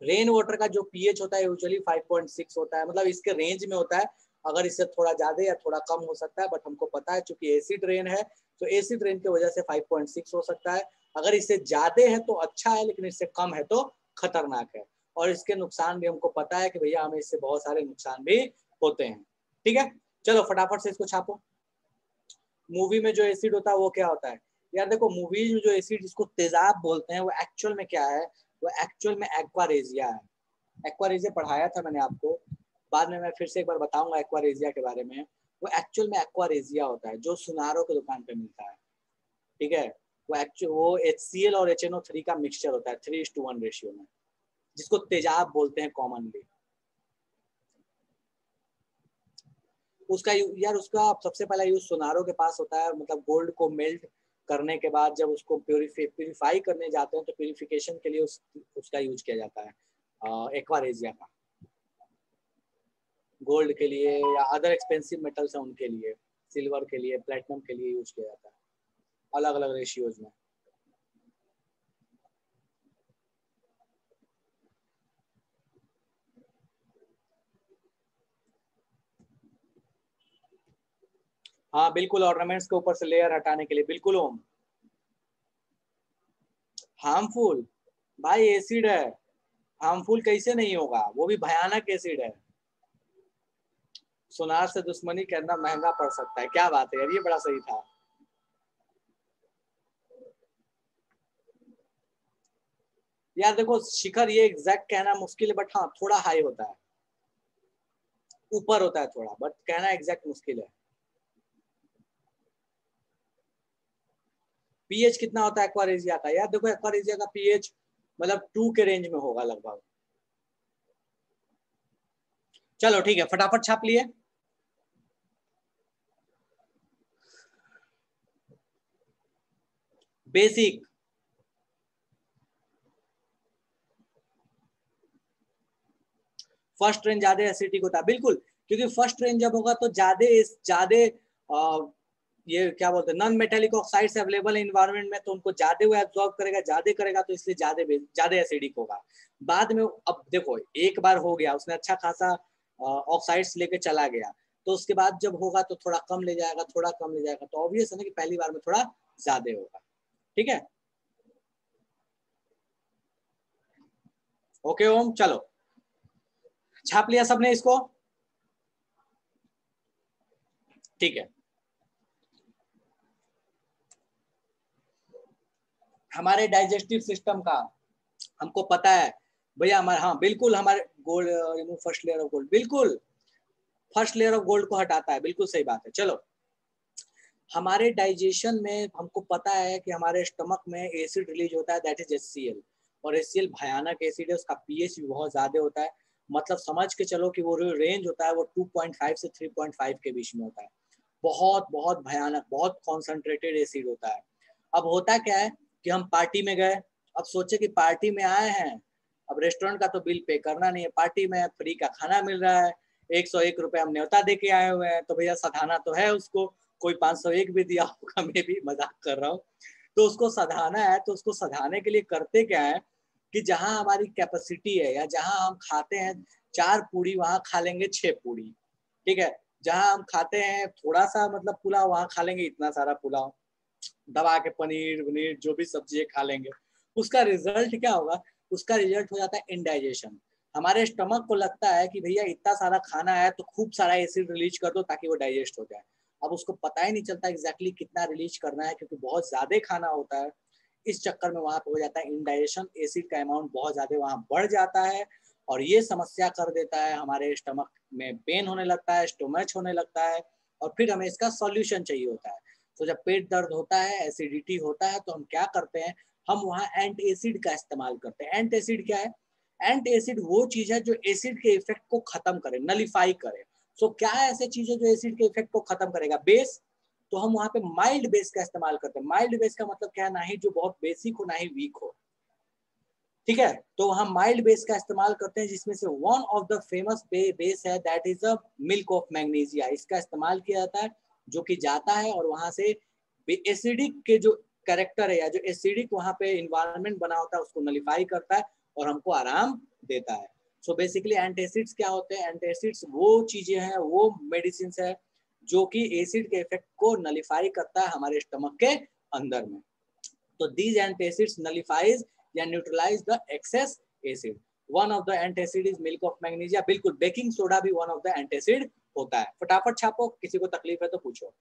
रेन वाटर का जो पीएच होता है यूजुअली 5.6 होता है, मतलब इसके रेंज में होता है। अगर इससे थोड़ा ज्यादा या थोड़ा कम हो सकता है, बट हमको पता है चूंकि एसिड रेन है तो एसिड रेन की वजह से 5.6 हो सकता है। अगर इससे ज्यादा है तो अच्छा है, लेकिन इससे कम है तो खतरनाक है। और इसके नुकसान भी हमको पता है कि भैया हमें इससे बहुत सारे नुकसान भी होते हैं। ठीक है, चलो फटाफट से इसको छापो। मूवी में जो एसिड होता है वो क्या होता है? यार देखो मूवीज में जो एसिड जिसको तेजाब बोलते हैं वो एक्चुअल में क्या है? वो एक्चुअल में एक्वारेजिया है। एक्वारेजिया पढ़ाया था मैंने आपको, बाद में मैं फिर से एक बार बताऊंगा एक्वारेजिया के बारे में। वो एक्चुअल में एक्वारेजिया होता है जो सुनारों की दुकान पे मिलता है। ठीक है, वो HCl और HNO3 का मिक्सचर होता है 3:1 रेशियो में, जिसको तेजाब बोलते हैं कॉमनली। उसका यार उसका सबसे पहला यूज सोनारों के पास होता है, मतलब गोल्ड को मेल्ट करने के बाद जब उसको प्यूरिफाई करने जाते हैं तो प्यूरिफिकेशन के लिए उसका यूज किया जाता है एक्वारेजिया का। गोल्ड के लिए या अदर एक्सपेंसिव मेटल्स हैं उनके लिए, सिल्वर के लिए, प्लेटिनम के लिए यूज किया जाता है अलग अलग रेशियोज में। हाँ बिल्कुल, ऑर्नामेंट्स के ऊपर से लेयर हटाने के लिए बिल्कुल। ओम हार्मफुल? भाई एसिड है, हार्मफुल कैसे नहीं होगा? वो भी भयानक एसिड है। सोनार से दुश्मनी करना महंगा पड़ सकता है। क्या बात है यार, ये बड़ा सही था। यार देखो शिखर, ये एग्जैक्ट कहना मुश्किल है, बट हाँ थोड़ा हाई होता है, ऊपर होता है थोड़ा, बट कहना एग्जैक्ट मुश्किल है। पीएच कितना होता है एक्वारेजिया का? यार देखो एक्वारेजिया का पीएच मतलब 2 के रेंज में होगा लगभग। चलो ठीक है, फटाफट छाप लिए। बेसिक, फर्स्ट रेंज ज्यादा एसिडिक होता है, बिल्कुल। क्योंकि फर्स्ट रेन जब होगा तो ज्यादा ये क्या बोलते हैं नॉन मेटेलिक ऑक्साइड्स अवेलेबल है इन्वायरमेंट में, तो उनको ज्यादा वो एब्जॉर्ब करेगा तो इसलिए ज्यादा एसिडिक होगा। बाद में अब देखो एक बार हो गया, उसने अच्छा खासा ऑक्साइड्स लेके चला गया, तो उसके बाद जब होगा तो थोड़ा कम ले जाएगा, थोड़ा कम ले जाएगा, तो ऑब्वियस है ना कि पहली बार में थोड़ा ज्यादा होगा। ठीक है, ओके ओम, चलो छाप लिया सबने इसको? ठीक है, हमारे डाइजेस्टिव सिस्टम का हमको पता है भैया, हमारे हाँ बिल्कुल, हमारे gold remove first layer of gold, बिल्कुल फर्स्ट लेयर ऑफ गोल्ड को हटाता है, बिल्कुल सही बात है। चलो, हमारे डाइजेशन में हमको पता है कि हमारे स्टमक में एसिड रिलीज होता है, दैट इज HCl, और HCl भयानक एसिड है, उसका पीएच भी बहुत ज्यादा होता है, मतलब समझ के चलो कि वो रेंज होता है वो 2.5 से 3.5 के बीच में होता है, बहुत बहुत भयानक, बहुत कॉन्सेंट्रेटेड एसिड होता है। अब होता क्या है कि हम पार्टी में गए, अब सोचे कि पार्टी में आए हैं, अब रेस्टोरेंट का तो बिल पे करना नहीं है, पार्टी में फ्री का खाना मिल रहा है, 101 रुपये हम न्योता दे के आए हुए हैं, तो भैया सधाना तो है उसको, कोई 501 भी दिया होगा, मैं भी मजाक कर रहा हूँ, तो उसको सधाना है, तो उसको सधाने के लिए करते क्या है कि जहां हमारी कैपेसिटी है या जहां हम खाते हैं 4 पूड़ी, वहां खा लेंगे 6 पूड़ी, ठीक है, जहां हम खाते हैं थोड़ा सा मतलब पुलाव, वहां खा लेंगे इतना सारा पुलाव, दबा के पनीर वनीर जो भी सब्जी खा लेंगे। उसका रिजल्ट क्या होगा? उसका रिजल्ट हो जाता है इंडाइजेशन। हमारे स्टमक को लगता है कि भैया इतना सारा खाना है तो खूब सारा एसिड रिलीज कर दो ताकि वो डाइजेस्ट हो जाए। अब उसको पता ही नहीं चलता एग्जैक्टली कितना रिलीज करना है, क्योंकि बहुत ज्यादा खाना होता है, इस चक्कर में वहां पे हो जाता है इंडाइजेशन, एसिड का अमाउंट बहुत ज्यादा वहां बढ़ जाता है, और ये समस्या कर देता है, हमारे स्टमक में पेन होने लगता है, स्टोमच होने लगता है, और फिर हमें इसका सॉल्यूशन चाहिए होता है। तो जब पेट दर्द होता है, एसिडिटी होता है, तो हम क्या करते हैं, हम वहाँ एंट एसिड का इस्तेमाल करते हैं। एंट एसिड क्या है? एंट एसिड वो चीज है जो एसिड के इफेक्ट को खत्म करे, नलीफाई करे। सो क्या ऐसे चीजें जो एसिड के इफेक्ट को खत्म करेगा? बेस। तो हम वहाँ पे माइल्ड बेस का इस्तेमाल करते हैं। माइल्ड बेस का मतलब क्या है? ना ही जो बहुत बेसिक हो, ना ही वीक हो, ठीक है, तो हम माइल्ड बेस का इस्तेमाल करते हैं, जिसमें से one of the famous base है that is a milk of magnesia. इसका इस्तेमाल किया जाता है, जो कि जाता है और वहां से एसिडिक के जो कैरेक्टर है या जो एसिडिक वहां पे इन्वायरमेंट बना होता है उसको नलिफाई करता है और हमको आराम देता है। सो बेसिकली एंटासिड्स क्या होते हैं? एंटासिड्स वो चीजें हैं, वो मेडिसिन है जो कि एसिड के इफेक्ट को नलिफाई करता है हमारे स्टमक के अंदर में। तो these antacids nullifies या neutralize the excess acid. One of the antacid is milk of magnesia. बिल्कुल, बेकिंग सोडा भी one of the antacid होता है। फटाफट छापो, किसी को तकलीफ है तो पूछो।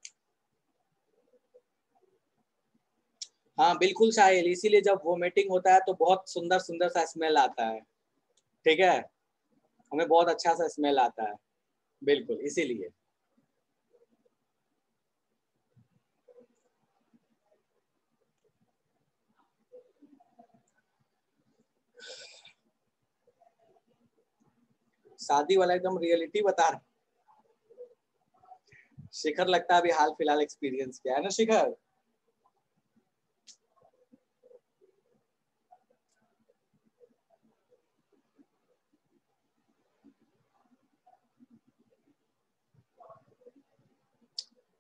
हाँ बिल्कुल साहिल, इसीलिए जब वोमिटिंग होता है तो बहुत सुंदर सुंदर सा स्मेल आता है, ठीक है, हमें बहुत अच्छा सा स्मेल आता है, बिल्कुल इसीलिए। शादी वाला एकदम रियलिटी बता रहा। शिखर लगता है अभी हाल फिलहाल एक्सपीरियंस किया है ना शिखर?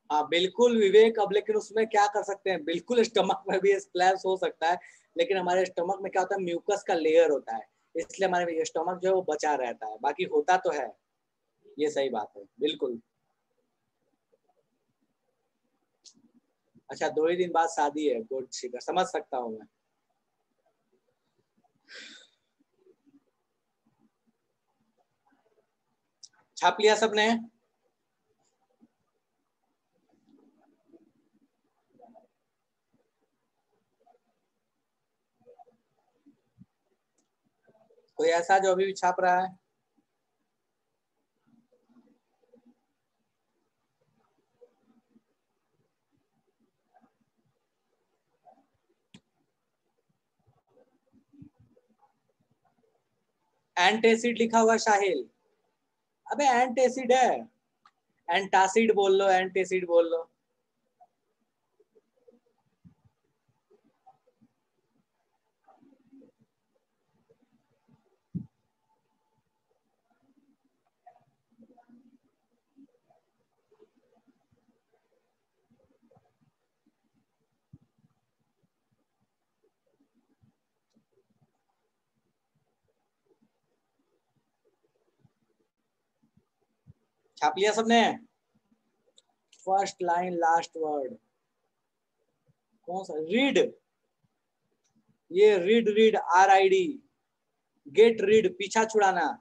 हाँ बिल्कुल विवेक, अब लेकिन उसमें क्या कर सकते हैं, बिल्कुल स्टमक में भी स्प्लैश हो सकता है, लेकिन हमारे स्टमक में क्या होता है, म्यूकस का लेयर होता है, इसलिए हमारे स्टमक जो है वो बचा रहता है, बाकी होता तो है। ये सही बात है, बिल्कुल। अच्छा, 2 ही दिन बाद शादी है, गुड, ठीक है, समझ सकता हूँ मैं। छाप लिया सबने? कोई ऐसा जो अभी भी छाप रहा है? एंटासिड लिखा हुआ साहिल। अबे एंटासिड है, एंटासिड बोल लो, एंटासिड बोल लो। छाप लिया सबने? फर्स्ट लाइन लास्ट वर्ड कौन सा? रीड, ये read, read RID, get rid पीछा छुड़ाना।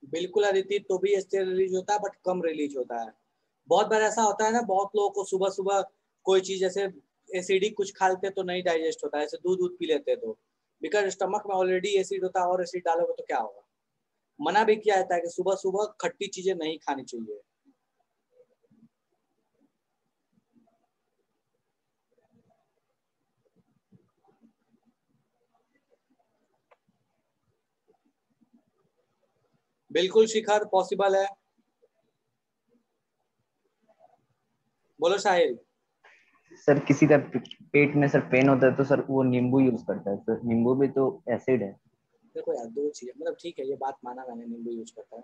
बिल्कुल अदिति, तो भी एस्टर रिलीज होता है बट कम रिलीज होता है। बहुत बार ऐसा होता है ना, बहुत लोगों को सुबह सुबह कोई चीज जैसे एसिडिक कुछ खा लेते तो नहीं डाइजेस्ट होता है, ऐसे दूध दूध पी लेते तो, बिकॉज स्टमक में ऑलरेडी एसिड होता है और एसिड डालोगे तो क्या होगा। मना भी किया जाता है कि सुबह सुबह खट्टी चीजें नहीं खानी चाहिए। बिल्कुल शिखर, पॉसिबल है। बोलो साहिल। सर किसी का पेट में सर पेन होता है तो सर वो नींबू यूज करता है, सर नींबू भी तो एसिड है। देखो यार, दो चीजें, मतलब ठीक है ये बात माना मैंने, नींबू यूज करता है,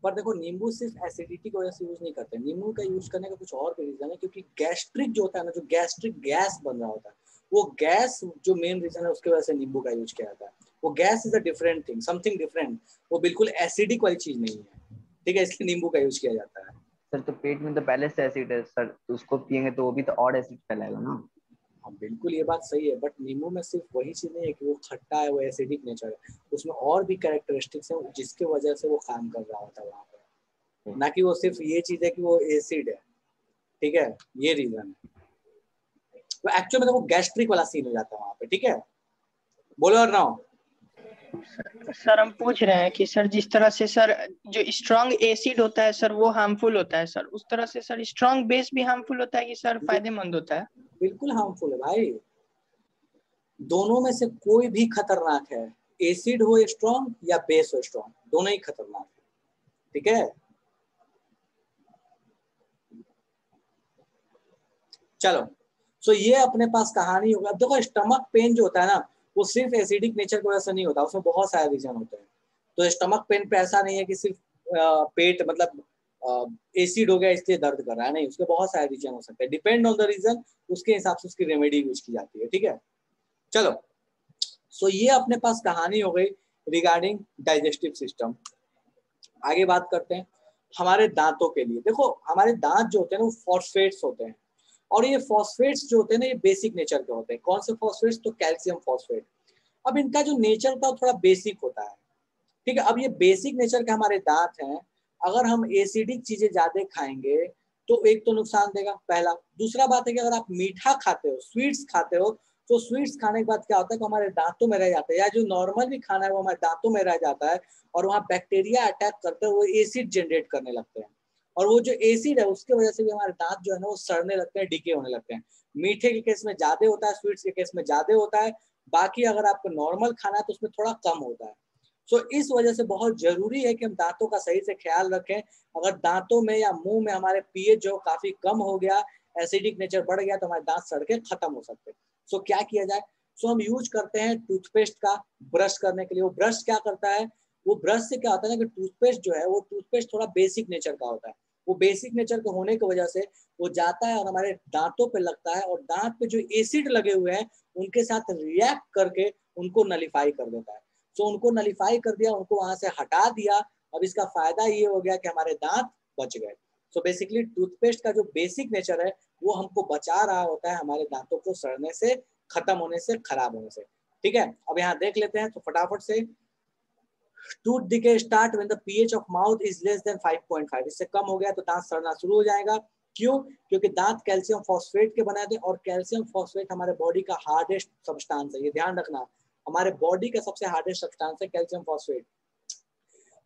पर देखो नींबू सिर्फ एसिडिटी की वजह से यूज नहीं करते। नींबू का यूज करने का कुछ और भी रीजन है, क्योंकि गैस्ट्रिक जो होता है ना, जो गैस्ट्रिक गैस बन रहा होता है, वो गैस जो मेन रीजन है उसकी वजह से नींबू का यूज किया जाता है। वो gas is a different thing, something different, वो बिल्कुल एसिडिक वाली चीज नहीं है, ठीक है, इसलिए नींबू का यूज किया जाता है। सर तो पेट में तो पहले से एसिड है सर, तो उसको पियेंगे तो वो भी तो और एसिड फैलाएगा ना। हाँ बिल्कुल ये बात सही है, बट नींबू में सिर्फ वही चीज नहीं है कि वो खट्टा है, वो एसिडिक नेचर है, उसमें और भी कैरेक्टरिस्टिक्स हैं जिसके वजह से वो काम कर रहा होता है वहाँ पे, ना कि वो सिर्फ ये चीज है कि वो एसिड है, ठीक है, ये रीजन है। तो एक्चुअल में देखो गैस्ट्रिक वाला सीन हो जाता है वहाँ पे, ठीक है। बोलो और ना। सर हम पूछ रहे हैं कि सर जिस तरह से सर जो स्ट्रांग एसिड होता है सर वो हार्मफुल होता है सर, उस तरह से सर स्ट्रांग बेस भी हार्मफुल होता है कि सर फायदेमंद होता है? बिल्कुल हार्मफुल है भाई, दोनों में से कोई भी खतरनाक है, एसिड हो स्ट्रांग या बेस हो स्ट्रांग, दोनों ही खतरनाक है, ठीक है। चलो, सो ये अपने पास कहानी होगा। अब देखो स्टमक पेन जो होता है ना, वो सिर्फ एसिडिक नेचर की वजह से नहीं होता, उसमें बहुत सारे रीजन होते हैं। तो स्टमक पेन पे ऐसा नहीं है कि सिर्फ पेट मतलब एसिड हो गया इसलिए दर्द कर रहा है, नहीं, उसके बहुत सारे रीजन हो सकते हैं, डिपेंड ऑन द रीजन, उसके हिसाब से उसकी रेमेडी यूज की जाती है, ठीक है। चलो, सो ये अपने पास कहानी हो गई रिगार्डिंग डाइजेस्टिव सिस्टम। आगे बात करते हैं हमारे दांतों के लिए। देखो हमारे दांत जो होते हैं ना, वो फॉस्फेट्स होते हैं, और ये फॉस्फेट्स जो होते हैं ना, ये बेसिक नेचर के होते हैं। कौन से फॉस्फेट्स? तो कैल्शियम फॉस्फेट। अब इनका जो नेचर का थोड़ा बेसिक होता है, ठीक है। अब ये बेसिक नेचर के हमारे दांत हैं, अगर हम एसिडिक चीजें ज्यादा खाएंगे तो एक तो नुकसान देगा, पहला। दूसरा बात है कि अगर आप मीठा खाते हो, स्वीट्स खाते हो, तो स्वीट्स खाने के बाद क्या होता है कि हमारे दांतों में रह जाता है, या जो नॉर्मल भी खाना है वो हमारे दांतों में रह जाता है, और वहाँ बैक्टीरिया अटैक करते हैं, वो एसिड जनरेट करने लगते हैं, और वो जो एसिड है उसकी वजह से भी हमारे दांत जो है ना वो सड़ने लगते हैं, डिके होने लगते हैं। मीठे के केस में ज्यादा होता है, स्वीट्स के केस में ज्यादा होता है, बाकी अगर आपको नॉर्मल खाना है तो उसमें थोड़ा कम होता है। सो इस वजह से बहुत जरूरी है कि हम दांतों का सही से ख्याल रखें। अगर दांतों में या मुंह में हमारे पीएच जो काफी कम हो गया, एसिडिक नेचर बढ़ गया, तो हमारे दांत सड़ के खत्म हो सकते हैं। सो क्या किया जाए? सो हम यूज करते हैं टूथपेस्ट का ब्रश करने के लिए। वो ब्रश क्या करता है, वो ब्रश से क्या होता है ना कि टूथपेस्ट जो है, वो टूथपेस्ट थोड़ा बेसिक नेचर का होता है। वो बेसिक नेचर के होने की वजह से वो जाता है और हमारे दांतों पे लगता है, और दांत पे जो एसिड लगे हुए हैं उनके साथ रिएक्ट करके उनको नलीफाई कर देता है। तो उनको नलीफाई कर दिया, उनको वहां से हटा दिया। अब इसका फायदा ये हो गया कि हमारे दांत बच गए। सो बेसिकली टूथपेस्ट का जो बेसिक नेचर है वो हमको बचा रहा होता है हमारे दांतों को सड़ने से, खत्म होने से, खराब होने से। ठीक है, अब यहाँ देख लेते हैं तो फटाफट से। Tooth decay start when the pH of mouth is less than 5.5, इससे कम हो गया तो दांत सड़ना शुरू हो जाएगा। क्यों? क्योंकि दांत कैल्शियम फॉस्फेट के बने थे और कैल्शियम फॉस्फेट हमारे बॉडी का हार्डेस्ट सब्सटेंस है, ये ध्यान रखना, हमारे बॉडी का सबसे हार्डेस्ट सब्सटेंस है कैल्शियम फॉस्फेट।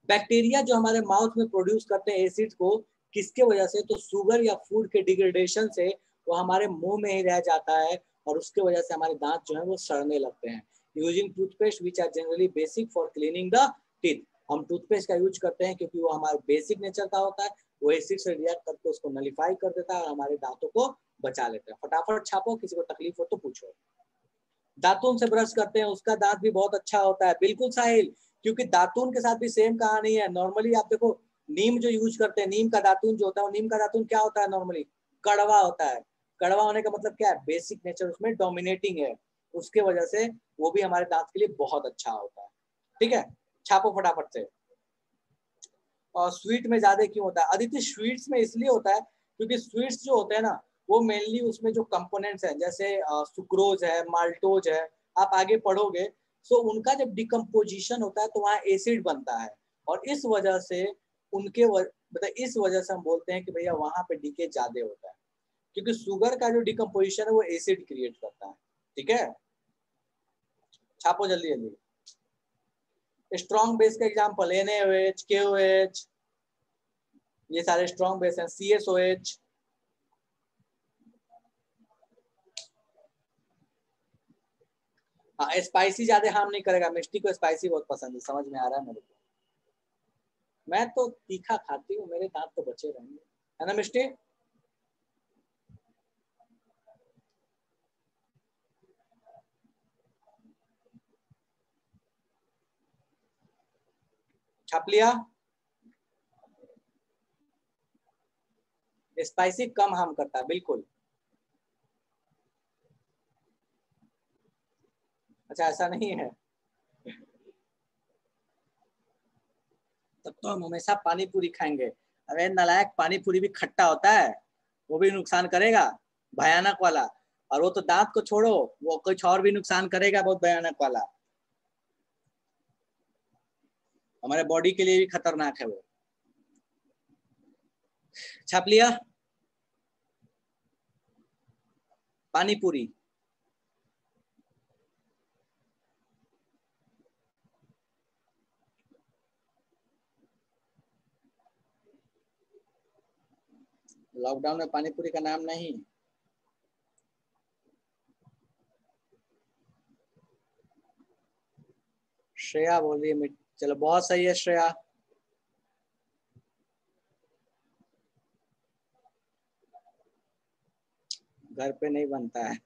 बैक्टीरिया जो हमारे माउथ में प्रोड्यूस करते हैं एसिड को, किसके वजह से? तो शुगर या फूड के डिग्रेडेशन से वो हमारे मुंह में ही रह जाता है और उसके वजह से हमारे दांत जो है वो सड़ने लगते हैं। Using toothpaste which are generally basic for cleaning the teeth, हम टूथपेस्ट का यूज करते हैं क्योंकि वो हमारे बेसिक नेचर का होता है, वो एसिड से रिएक्ट करके उसको नलीफाई कर देता है और हमारे दांतों को बचा लेता है। फटाफट छापो, किसी को तकलीफ हो तो पूछो। दातुन से ब्रश करते हैं, उसका दांत भी बहुत अच्छा होता है। बिल्कुल साहिल, क्योंकि दातुन के साथ भी सेम कहानी है। नॉर्मली आप देखो नीम जो यूज करते हैं, नीम का दातुन जो होता है, नीम का दातुन क्या होता है? नॉर्मली कड़वा होता है। कड़वा होने का मतलब क्या है? बेसिक नेचर उसमें डोमिनेटिंग है, उसके वजह से वो भी हमारे दांत के लिए बहुत अच्छा होता है। ठीक है, छापो फटाफट से। और स्वीट में ज्यादा क्यों होता है? अदिति, स्वीट्स में इसलिए होता है क्योंकि स्वीट्स जो होते हैं ना, वो मेनली उसमें जो कंपोनेंट्स हैं, जैसे सुक्रोज है, माल्टोज है, आप आगे पढ़ोगे, सो उनका जब डिकम्पोजिशन होता है तो वहाँ एसिड बनता है और इस वजह से उनके मतलब इस वजह से हम बोलते हैं कि भैया वहाँ पे डीके ज्यादा होता है, क्योंकि शुगर का जो डिकम्पोजिशन है वो एसिड क्रिएट करता है। ठीक है, छापो जल्दी जल्दी। स्ट्रॉन्ग बेस का एग्जाम्पल NaOH, KOH, ये सारे स्ट्रॉन्ग बेस हैं। CSOH, हाँ स्पाइसी ज्यादा हार्म नहीं करेगा। मिष्टी को स्पाइसी बहुत पसंद है, समझ में आ रहा है मेरे को। मैं तो तीखा खाती हूँ, मेरे दांत तो बचे रहेंगे, है ना मिष्टी? छाप लिया? स्पाइसी कम हार्म करता है, बिल्कुल। अच्छा ऐसा नहीं है, तब तो हम हमेशा पानी पूरी खाएंगे। अरे नालायक, पानी पूरी भी खट्टा होता है, वो भी नुकसान करेगा भयानक वाला। और वो तो दांत को छोड़ो, वो कुछ और भी नुकसान करेगा बहुत भयानक वाला, हमारे बॉडी के लिए भी खतरनाक है वो। छाप लिया? पानी पूरी, लॉकडाउन में पानी पूरी का नाम नहीं। श्रेया बोल रही है, चलो बहुत सही है श्रेया। घर पे नहीं बनता है,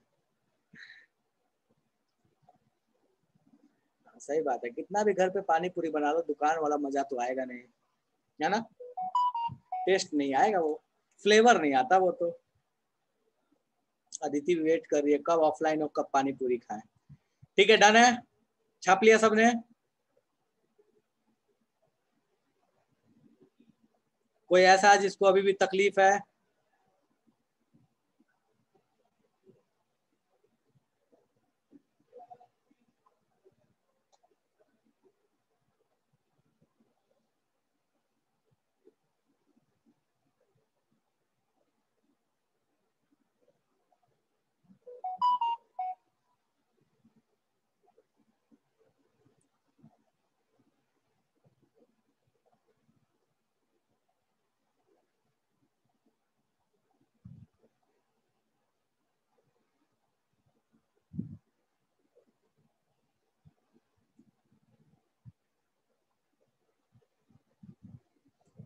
सही बात है। कितना भी घर पे पानी पूरी बना लो, दुकान वाला मजा तो आएगा नहीं, है ना? टेस्ट नहीं आएगा, वो फ्लेवर नहीं आता वो तो। अदिति वेट कर रही है कब ऑफलाइन हो, कब पानी पूरी खाएं। ठीक है, डन है, छाप लिया सबने? कोई ऐसा जिसको अभी भी तकलीफ है?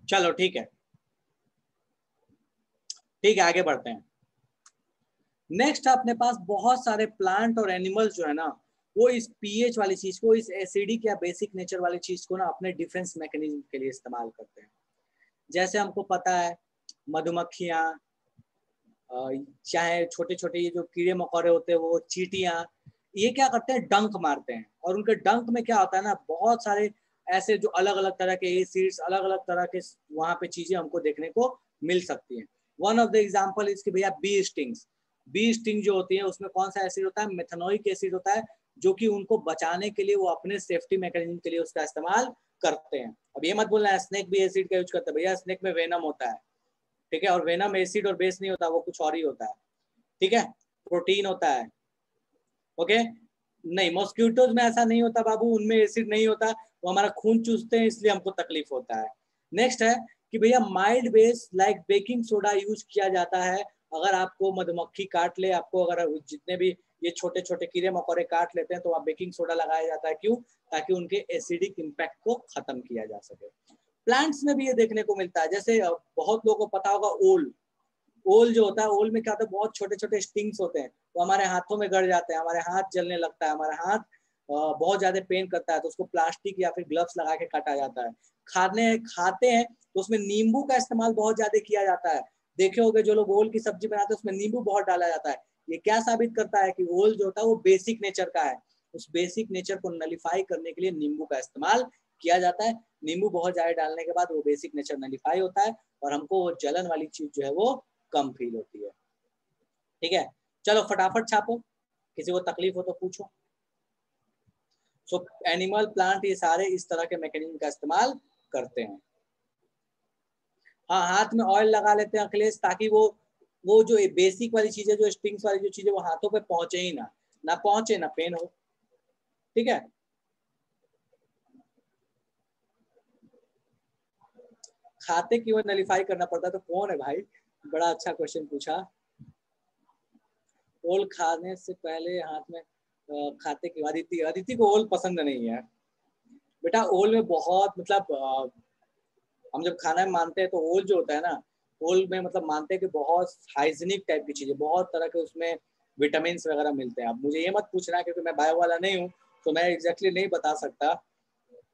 चलो ठीक है, ठीक है, आगे बढ़ते हैं। नेक्स्ट अपने पास बहुत सारे प्लांट और एनिमल्स जो है ना, वो इस पीएच वाली चीज को, इस एसिडिक या बेसिक नेचर वाली चीज को ना अपने डिफेंस मैकेनिज्म के लिए इस्तेमाल करते हैं। जैसे हमको पता है मधुमक्खियां, चाहे छोटे छोटे ये जो कीड़े मकोड़े होते हैं, वो चींटियां, ये क्या करते हैं? डंक मारते हैं। और उनके डंक में क्या होता है ना, बहुत सारे ऐसे जो अलग अलग तरह के एसिड्स, अलग अलग तरह के वहां पे चीजें हमको देखने को मिल सकती हैं। वन ऑफ द एग्जाम्पल इसके भैया बी स्टिंग्स। बी स्टिंग जो होती है उसमें कौन सा एसिड होता है? मेथनोइक एसिड होता है, जो कि उनको बचाने के लिए वो अपने सेफ्टी मैकेनिज्म के लिए उसका इस्तेमाल करते हैं। अब ये मत बोलना है स्नेक भी एसिड का यूज करता है, भैया स्नेक में वेनम होता है, ठीक है, और वेनम एसिड और बेस नहीं होता, वो कुछ और ही होता है, ठीक है, प्रोटीन होता है, ओके। नहीं, मॉस्किटोज में ऐसा नहीं होता बाबू, उनमें एसिड नहीं होता, वो हमारा खून चूसते हैं इसलिए हमको तकलीफ होता है। नेक्स्ट है कि भैया mild base like baking soda use किया जाता है। अगर आपको मधुमक्खी काट ले, आपको अगर जितने भी ये छोटे छोटे कीड़े मकोड़े काट लेते हैं तो वहाँ बेकिंग सोडा लगाया जाता है, क्यों? ताकि उनके एसिडिक इम्पैक्ट को खत्म किया जा सके। प्लांट्स में भी ये देखने को मिलता है, जैसे बहुत लोगों को पता होगा ओल जो होता है, ओल में क्या होता है, बहुत छोटे छोटे स्टिंग्स होते हैं, वो हमारे हाथों में गड़ जाते हैं, हमारे हाथ जलने लगता है, हमारा हाथ बहुत ज्यादा पेन करता है, तो उसको प्लास्टिक या फिर ग्लव्स लगा के काटा जाता है। खाते हैं तो उसमें नींबू का इस्तेमाल बहुत ज्यादा किया जाता है। देखे होगे जो लोग ओल की सब्जी बनाते हैं उसमें नींबू बहुत डाला जाता है। ये क्या साबित करता है कि ओल जो होता है वो बेसिक नेचर का है, उस बेसिक नेचर को नलिफाई करने के लिए नींबू का इस्तेमाल किया जाता है। नींबू बहुत ज्यादा डालने के बाद वो बेसिक नेचर नलिफाई होता है और हमको वो जलन वाली चीज जो है वो कम फील होती है। ठीक है, चलो फटाफट छापो, किसी को तकलीफ हो तो पूछो। सो एनिमल प्लांट ये सारे इस तरह के मैकेनिज्म का इस्तेमाल करते हैं। हाँ, हाथ में ऑयल लगा लेते हैं अखिलेश, ताकि वो जो बेसिक वाली चीजें, जो स्टिंग्स वाली जो चीजें, वो हाथों पे पहुंचे ही ना पहुंचे, ना पेन हो। ठीक है, खाते क्यों नलिफाई करना पड़ता है? तो कौन है भाई? बड़ा अच्छा क्वेश्चन पूछा। ओल खाने से पहले हाथ में खाते क्यों? अदिति को ओल पसंद नहीं है बेटा। ओल में बहुत मतलब हम जब खाना में मानते हैं तो ओल जो होता है ना, ओल में मतलब मानते हैं कि बहुत हाइजीनिक टाइप की चीजें, बहुत तरह के उसमें विटामिन वगैरह मिलते हैं। अब मुझे ये मत पूछना क्योंकि मैं बायो वाला नहीं हूँ, तो मैं एग्जैक्टली नहीं बता सकता,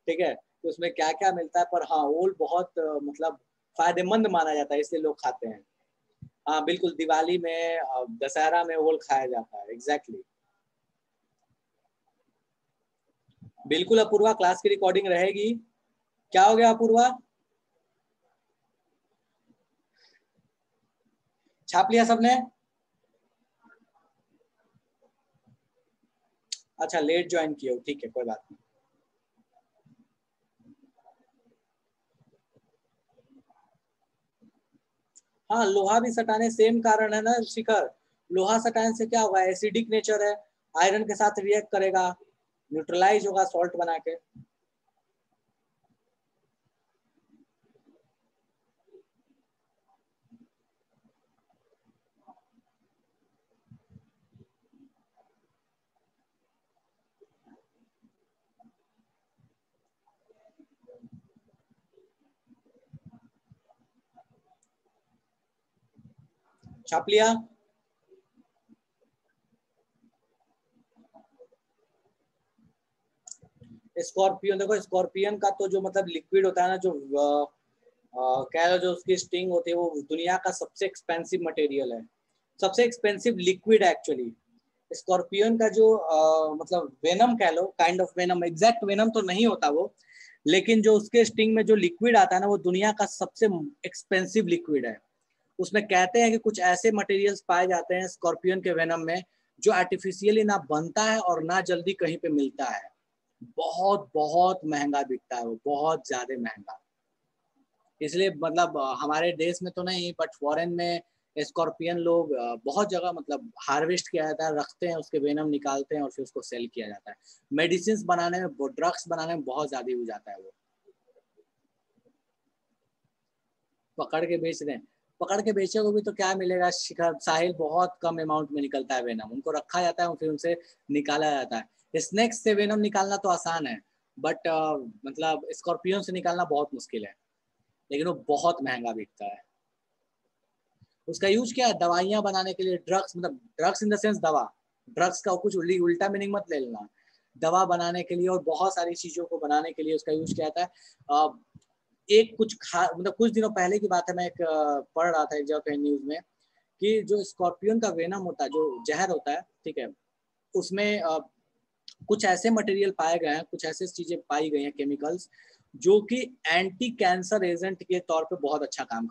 ठीक है, तो उसमें क्या क्या मिलता है। पर हाँ, ओल बहुत मतलब फायदेमंद माना जाता है, इसलिए लोग खाते हैं। हाँ बिल्कुल, दिवाली में दशहरा में ओल खाया जाता है, एग्जैक्टली। बिल्कुल अपूर्वा, क्लास की रिकॉर्डिंग रहेगी। क्या हो गया अपूर्वा? छाप लिया सबने? अच्छा, लेट ज्वाइन किए हो, ठीक है, कोई बात नहीं। हाँ, लोहा भी सटाने सेम कारण है ना शिखर। लोहा सटाने से क्या होगा? एसिडिक नेचर है, आयरन के साथ रिएक्ट करेगा, न्यूट्रलाइज होगा सॉल्ट बना के। छाप लिया? स्कॉर्पियन, देखो स्कॉर्पियन का तो जो मतलब लिक्विड होता है ना, जो कह लो जो उसकी स्टिंग होती है, वो दुनिया का सबसे एक्सपेंसिव मटेरियल है, सबसे एक्सपेंसिव लिक्विड एक्चुअली। स्कॉर्पियन का जो मतलब वेनम कह लो, kind of venom, exact venom तो नहीं होता वो, लेकिन जो उसके स्टिंग में जो लिक्विड आता है ना, वो दुनिया का सबसे एक्सपेंसिव लिक्विड है। उसमें कहते हैं कि कुछ ऐसे मटेरियल्स पाए जाते हैं स्कॉर्पियन के वेनम में जो आर्टिफिशियली ना बनता है और ना जल्दी कहीं पे मिलता है। बहुत बहुत महंगा बिकता है वो, बहुत ज्यादा महंगा। इसलिए मतलब हमारे देश में तो नहीं, बट फॉरेन में स्कॉर्पियन लोग बहुत जगह मतलब हार्वेस्ट किया जाता है, रखते हैं, उसके वेनम निकालते हैं और फिर उसको सेल किया जाता है। मेडिसिन बनाने में, ड्रग्स बनाने में बहुत ज्यादा हो जाता है वो। पकड़ के बेच रहे हैं, पकड़ के बेचे को भी तो क्या मिलेगा शिखर साहिल? बहुत कम अमाउंट में निकलता है वेनम, उनको रखा जाता है फिर उनसे निकाला जाता है। स्नेक्स से वेनम निकालना तो आसान है, बट मतलब स्कॉर्पियन से निकालना बहुत मुश्किल है, लेकिन वो बहुत महंगा बिकता है। उसका यूज क्या है? दवाइयां बनाने के लिए, ड्रग्स, मतलब ड्रग्स इन द सेंस दवा, ड्रग्स का कुछ उल्टा मीनिंग मत ले लेना। दवा बनाने के लिए और बहुत सारी चीजों को बनाने के लिए उसका यूज किया जाता है। एक कुछ मतलब कुछ दिनों पहले की बात है, मैं एक पढ़ रहा था एक जगह कहीं न्यूज में, कि जो स्कॉर्पियन का वेनम होता है, जो जहर होता है, ठीक है, उसमें कुछ ऐसे मटेरियल पाए गए हैं, कुछ ऐसे चीजें पाई गई हैं, केमिकल्स, जो कि एंटी कैंसर एजेंट के तौर पे बहुत अच्छा काम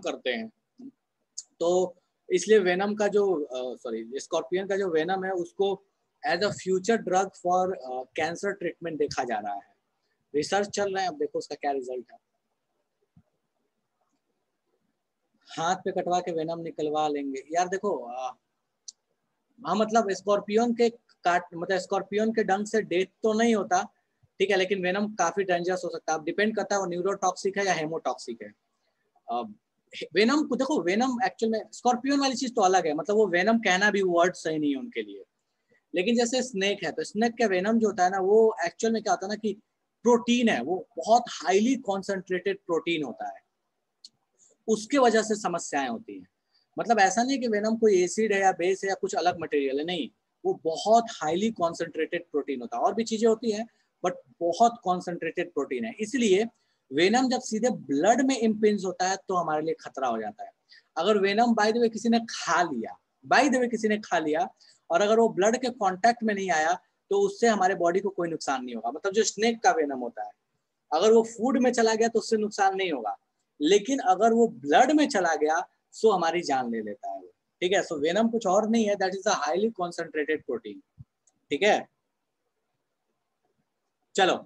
करते हैं। तो इसलिए वेनम का जो स्कॉर्पियन का जो वेनम है, उसको as a future drug for cancer treatment देखा जा रहा है, रिसर्च चल रहा है, अब देखो उसका क्या रिजल्ट है। हाथ पे कटवा के वेनम निकलवा लेंगे यार, देखो हाँ मतलब स्कॉर्पियन के काट मतलब स्कॉर्पियन के डंक से डेथ तो नहीं होता, ठीक है, लेकिन वेनम काफी डेंजरस हो सकता है। अब डिपेंड करता है वो न्यूरोटॉक्सिक है या हेमोटॉक्सिक है। वेनम को देखो, वेनम एक्चुअल में स्कॉर्पियन वाली चीज तो अलग है, मतलब वो वेनम कहना भी वर्ड सही नहीं है उनके लिए। लेकिन जैसे स्नेक है, तो स्नेक का वेनम जो होता है ना, वो एक्चुअल में क्या होता है ना कि प्रोटीन है, वो बहुत हाईली कॉन्सेंट्रेटेड प्रोटीन होता है, उसके वजह से समस्याएं होती हैं। मतलब ऐसा नहीं कि वेनम कोई एसिड है या बेस है या कुछ अलग मटेरियल है, नहीं, वो बहुत हाईली कॉन्सेंट्रेटेड प्रोटीन होता है। और भी चीजें होती हैं बट बहुत कॉन्सेंट्रेटेड प्रोटीन है, इसलिए वेनम जब सीधे ब्लड में इम्पिंज होता है तो हमारे लिए खतरा हो जाता है। अगर वेनम बाय द वे किसी ने खा लिया, बाय द वे किसी ने खा लिया, और अगर वो ब्लड के कांटेक्ट में नहीं आया तो उससे हमारे बॉडी को कोई नुकसान नहीं होगा। मतलब जो स्नेक का वेनम होता है, अगर वो फूड में चला गया तो उससे नुकसान नहीं होगा, लेकिन अगर वो ब्लड में चला गया सो हमारी जान ले लेता है वो, ठीक है। सो वेनम कुछ और नहीं है, that is a highly concentrated protein, ठीक है। चलो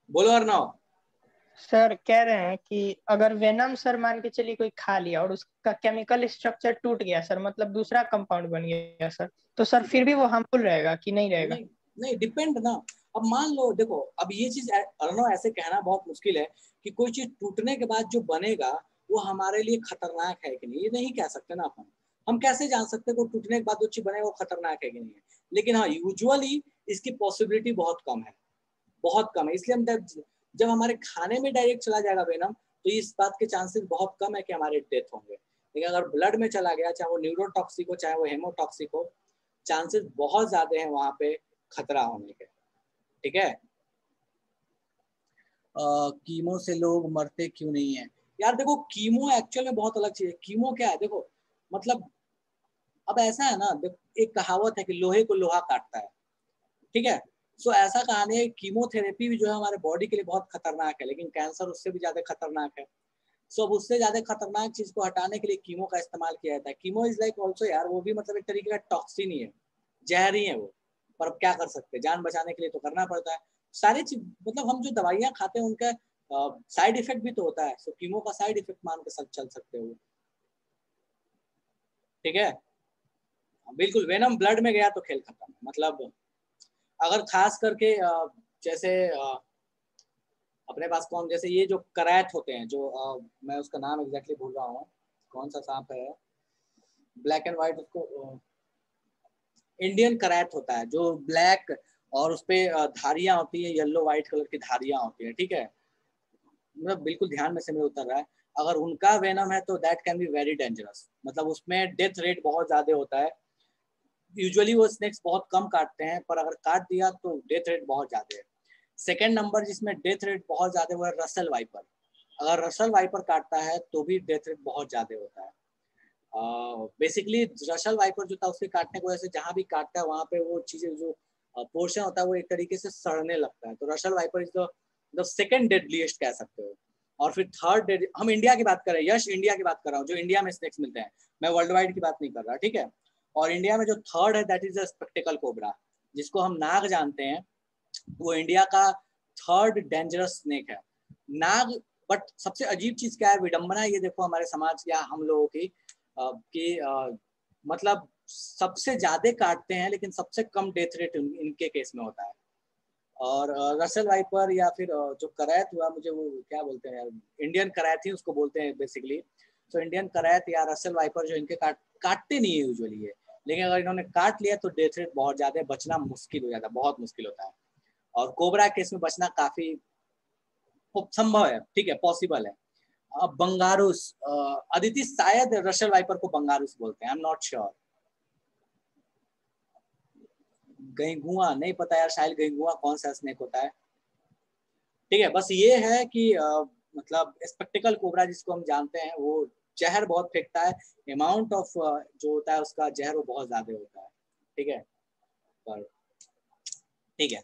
बोलो अर्नव। सर कह रहे हैं कि अगर वेनम सर मान के चलिए कोई खा लिया और उसका केमिकल स्ट्रक्चर टूट गया सर, मतलब दूसरा कंपाउंड बन गया सर, तो सर फिर भी वो हार्मफुल रहेगा कि नहीं रहेगा? नहीं नहीं, डिपेंड ना। अब मान लो, देखो अब ये चीज अर्नव ऐसे कहना बहुत मुश्किल है कि कोई चीज टूटने के बाद जो बनेगा वो हमारे लिए खतरनाक है कि नहीं, ये नहीं कह सकते ना अपन। हम कैसे जान सकते को टूटने के बाद जो चीज बनेगा वो खतरनाक है कि नहीं है। लेकिन हाँ, यूजुअली इसकी पॉसिबिलिटी बहुत कम है, बहुत कम है। इसलिए हम जब हमारे खाने में डायरेक्ट चला जाएगा वेनम, तो इस बात के चांसेस बहुत कम है कि हमारे डेथ होंगे। लेकिन अगर ब्लड में चला गया, चाहे वो न्यूरोटॉक्सिक हो चाहे वो हेमोटॉक्सिक हो, चांसेस बहुत ज्यादा हैं वहां पे खतरा होने के, ठीक है। कीमो से लोग मरते क्यों नहीं है यार? देखो कीमो एक्चुअल में बहुत अलग चीज है। कीमो क्या है, देखो मतलब अब ऐसा है ना, एक कहावत है कि लोहे को लोहा काटता है, ठीक है। सो ऐसा कहानी है, कीमोथेरेपी भी जो है हमारे बॉडी के लिए बहुत खतरनाक है, लेकिन कैंसर उससे भी ज्यादा खतरनाक है। सो अब उससे ज्यादा खतरनाक चीज को हटाने के लिए कीमो का इस्तेमाल किया जाता है। कीमो इज लाइक ऑल्सो यार, वो भी मतलब एक तरीके का टॉक्सिन ही है, जहर ही है वो। पर अब क्या कर सकते हैं, जान बचाने के लिए तो करना पड़ता है। सारी चीज मतलब हम जो दवाइयां खाते हैं उनका साइड इफेक्ट भी तो होता है। सो कीमो का साइड इफेक्ट मान के चल सकते हो, ठीक है। बिल्कुल, वेनम ब्लड में गया तो खेल खत्म। मतलब अगर खास करके जैसे अपने पास कौन, जैसे ये जो करैत होते हैं, जो मैं उसका नाम एग्जैक्टली भूल रहा हूँ, कौन सा सांप है, ब्लैक एंड व्हाइट, उसको इंडियन करैत होता है जो ब्लैक और उसपे धारियां होती है, येलो व्हाइट कलर की धारियां होती है, ठीक है। मतलब बिल्कुल ध्यान में से मेरे उतर रहा है। अगर उनका वेनम है तो that can be very dangerous, मतलब उसमें डेथ रेट बहुत ज्यादा होता है। यूजुअली वो स्नेक्स बहुत कम काटते हैं, पर अगर काट दिया तो डेथ रेट बहुत ज्यादा है। सेकेंड नंबर जिसमें डेथ रेट बहुत ज्यादा वो है रसल वाइपर। अगर रसल वाइपर काटता है तो भी डेथ रेट बहुत ज्यादा होता है। बेसिकली रसल वाइपर जो था उसके काटने की वजह से जहाँ भी काटता है वहाँ पे वो चीजें जो पोर्शन होता है वो एक तरीके से सड़ने लगता है। तो Russell viper is the second deadliest कह सकते हो। और फिर थर्ड, हम इंडिया की बात कर रहे हैं, यश इंडिया की बात कर रहा हूँ, जो इंडिया में स्नेक्स मिलते हैं, मैं वर्ल्ड वाइड की बात नहीं कर रहा, ठीक है। और इंडिया में जो थर्ड है that is the spectacled cobra, जिसको हम नाग जानते हैं, वो इंडिया का थर्ड डेंजरस स्नेक है, नाग। बट सबसे अजीब चीज क्या है, विडंबना, ये देखो हमारे समाज या हम लोगों की कि मतलब सबसे ज्यादा काटते हैं लेकिन सबसे कम डेथ रेट इनके केस में होता है। और रसल वाइपर या फिर जो करैत हुआ, मुझे वो क्या बोलते हैं यार, इंडियन करैत ही उसको बोलते हैं बेसिकली। तो इंडियन करैत या रसल वाइपर जो इनके काटते नहीं है यूजुअली ये, लेकिन अगर इन्होंने काट लिया तो डेथ रेट बहुत ज्यादा है, बचना मुश्किल हो जाता है, बहुत मुश्किल होता है। और कोबरा केस में बचना काफी संभव है, ठीक है, पॉसिबल है। बंगारूस, अदिति शायद रशल वाइपर को बंगारूस बोलते हैं, आई एम नॉट श्योर। गईगुआ नहीं पता यार, शायद गईगुआ कौन सा स्नेक होता है, ठीक है। बस ये है कि मतलब स्पेक्टिकल कोबरा जिसको हम जानते हैं वो जहर बहुत फेंकता है, अमाउंट ऑफ जो होता है उसका जहर वो बहुत ज्यादा होता है, ठीक है। पर ठीक है,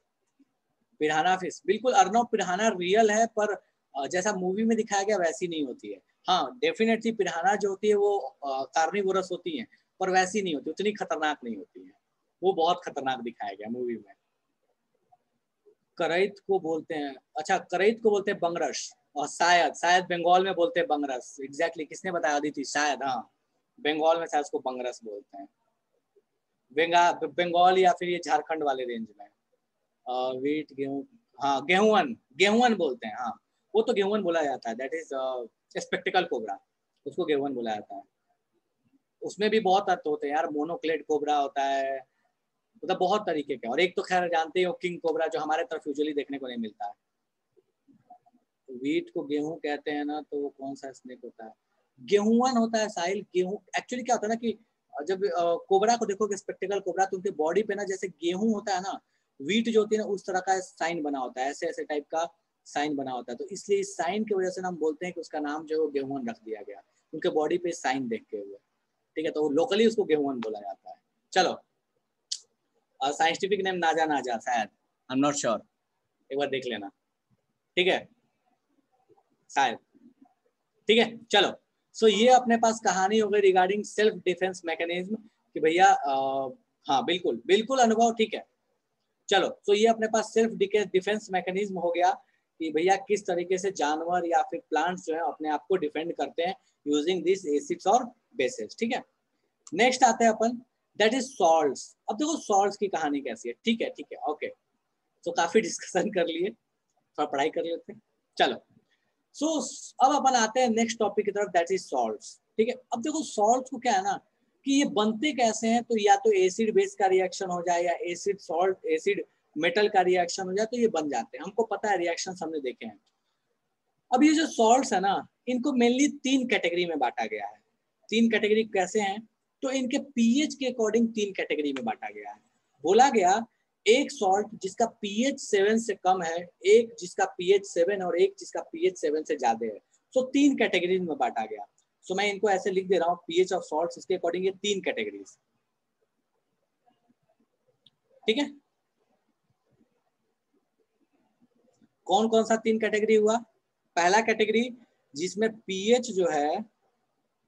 पिराना फिश, बिल्कुल अर्नव, पिराना रियल है, पर जैसा मूवी में दिखाया गया वैसी नहीं होती है। हाँ डेफिनेटली पिराना जो होती है वो कार्निवोरस होती है, पर वैसी नहीं होती, उतनी खतरनाक नहीं होती है, वो बहुत खतरनाक दिखाया गया मूवी में। करैत को बोलते हैं, अच्छा करैत को बोलते हैं बंगरस, और शायद बंगाल में बोलते हैं बंगरस। एग्जैक्टली किसने बताया दी थी, शायद हाँ बंगाल में शायद उसको बंगरस बोलते हैं, बंगाल या फिर ये झारखंड वाले रेंज में। वीट गेहूं, हाँ गेहूं बोलते हैं, हाँ वो तो गेहूं बोला जाता है, दैट इज स्पेक्टिकल कोबरा, उसको गेहूं बोला जाता है। उसमें भी बहुत अर्थ होते हैं यार, मोनोक्लेट कोबरा होता है, मतलब बहुत तरीके के। और एक तो खैर जानते हो किंग कोबरा, जो हमारे तरफ यूजुअली देखने को नहीं मिलता है। वीट को गेहूं कहते हैं ना, तो वो कौन सा स्नेक होता है, गेहूंवन होता है साहिल। गेहूं एक्चुअली क्या होता है ना कि जब कोबरा को देखोगे स्पेक्टिकल कोबरा, तो उनके बॉडी पे ना जैसे गेहूं होता है ना, वीट जो होती है ना उस तरह का साइन बना होता है, ऐसे ऐसे टाइप का साइन बना होता है। तो इसलिए इस साइन की वजह से हम बोलते हैं कि उसका नाम जो है गेहूंवन रख दिया गया, उनके बॉडी पे साइन देख के हुए, ठीक है। तो लोकली उसको गेहूंवन बोला जाता है। चलो, और साइंटिफिक नेम नाजा नाजा शायद, आई एम नॉट श्योर, एक बार देख लेना, ठीक है शायद, ठीक है। चलो, सो ये अपने पास कहानी हो गई रिगार्डिंग सेल्फ डिफेंस मैकेनिज्म कि भैया हाँ बिल्कुल बिल्कुल अनुभव, ठीक है। चलो, सो ये अपने पास सेल्फ डिफेंस मैकेनिज्म हो गया कि भैया किस तरीके से जानवर या फिर प्लांट्स जो है अपने आप को डिफेंड करते हैं यूजिंग दिस एसिड्स और बेसेस, ठीक है। नेक्स्ट आते हैं अपन, दैट इज सॉल्ट्स। अब देखो सॉल्ट्स की कहानी कैसी है, ठीक है ओके। तो काफी डिस्कशन कर लिए, थोड़ा पढ़ाई कर लेते हैं। चलो, सो अब अपन आते हैं नेक्स्ट टॉपिक की तरफ, दैट इज सॉल्ट्स, ठीक है। अब देखो सॉल्ट्स को क्या है ना कि ये बनते कैसे हैं, तो या तो एसिड बेस का रिएक्शन हो जाए या एसिड सॉल्ट एसिड मेटल का रिएक्शन हो जाए, तो ये बन जाते हैं, हमको पता है, रिएक्शन हमने देखे हैं। अब ये जो सॉल्ट्स है ना, इनको मेनली 3 कैटेगरी में बांटा गया है। 3 कैटेगरी कैसे हैं, तो इनके पीएच के अकॉर्डिंग 3 कैटेगरी में बांटा गया है। बोला गया एक सॉल्ट जिसका पीएच 7 से कम है, एक जिसका पीएच 7 और एक जिसका पीएच 7 से ज्यादा है। सो 3 कैटेगरीज में बांटा गया। सो मैं इनको ऐसे लिख दे रहा हूँ, पीएच ऑफ सॉल्ट्स, इसके अकॉर्डिंग ये 3 कैटेगरीज, ठीक है। कौन कौन सा 3 कैटेगरी हुआ, पहला कैटेगरी जिसमें पीएच जो है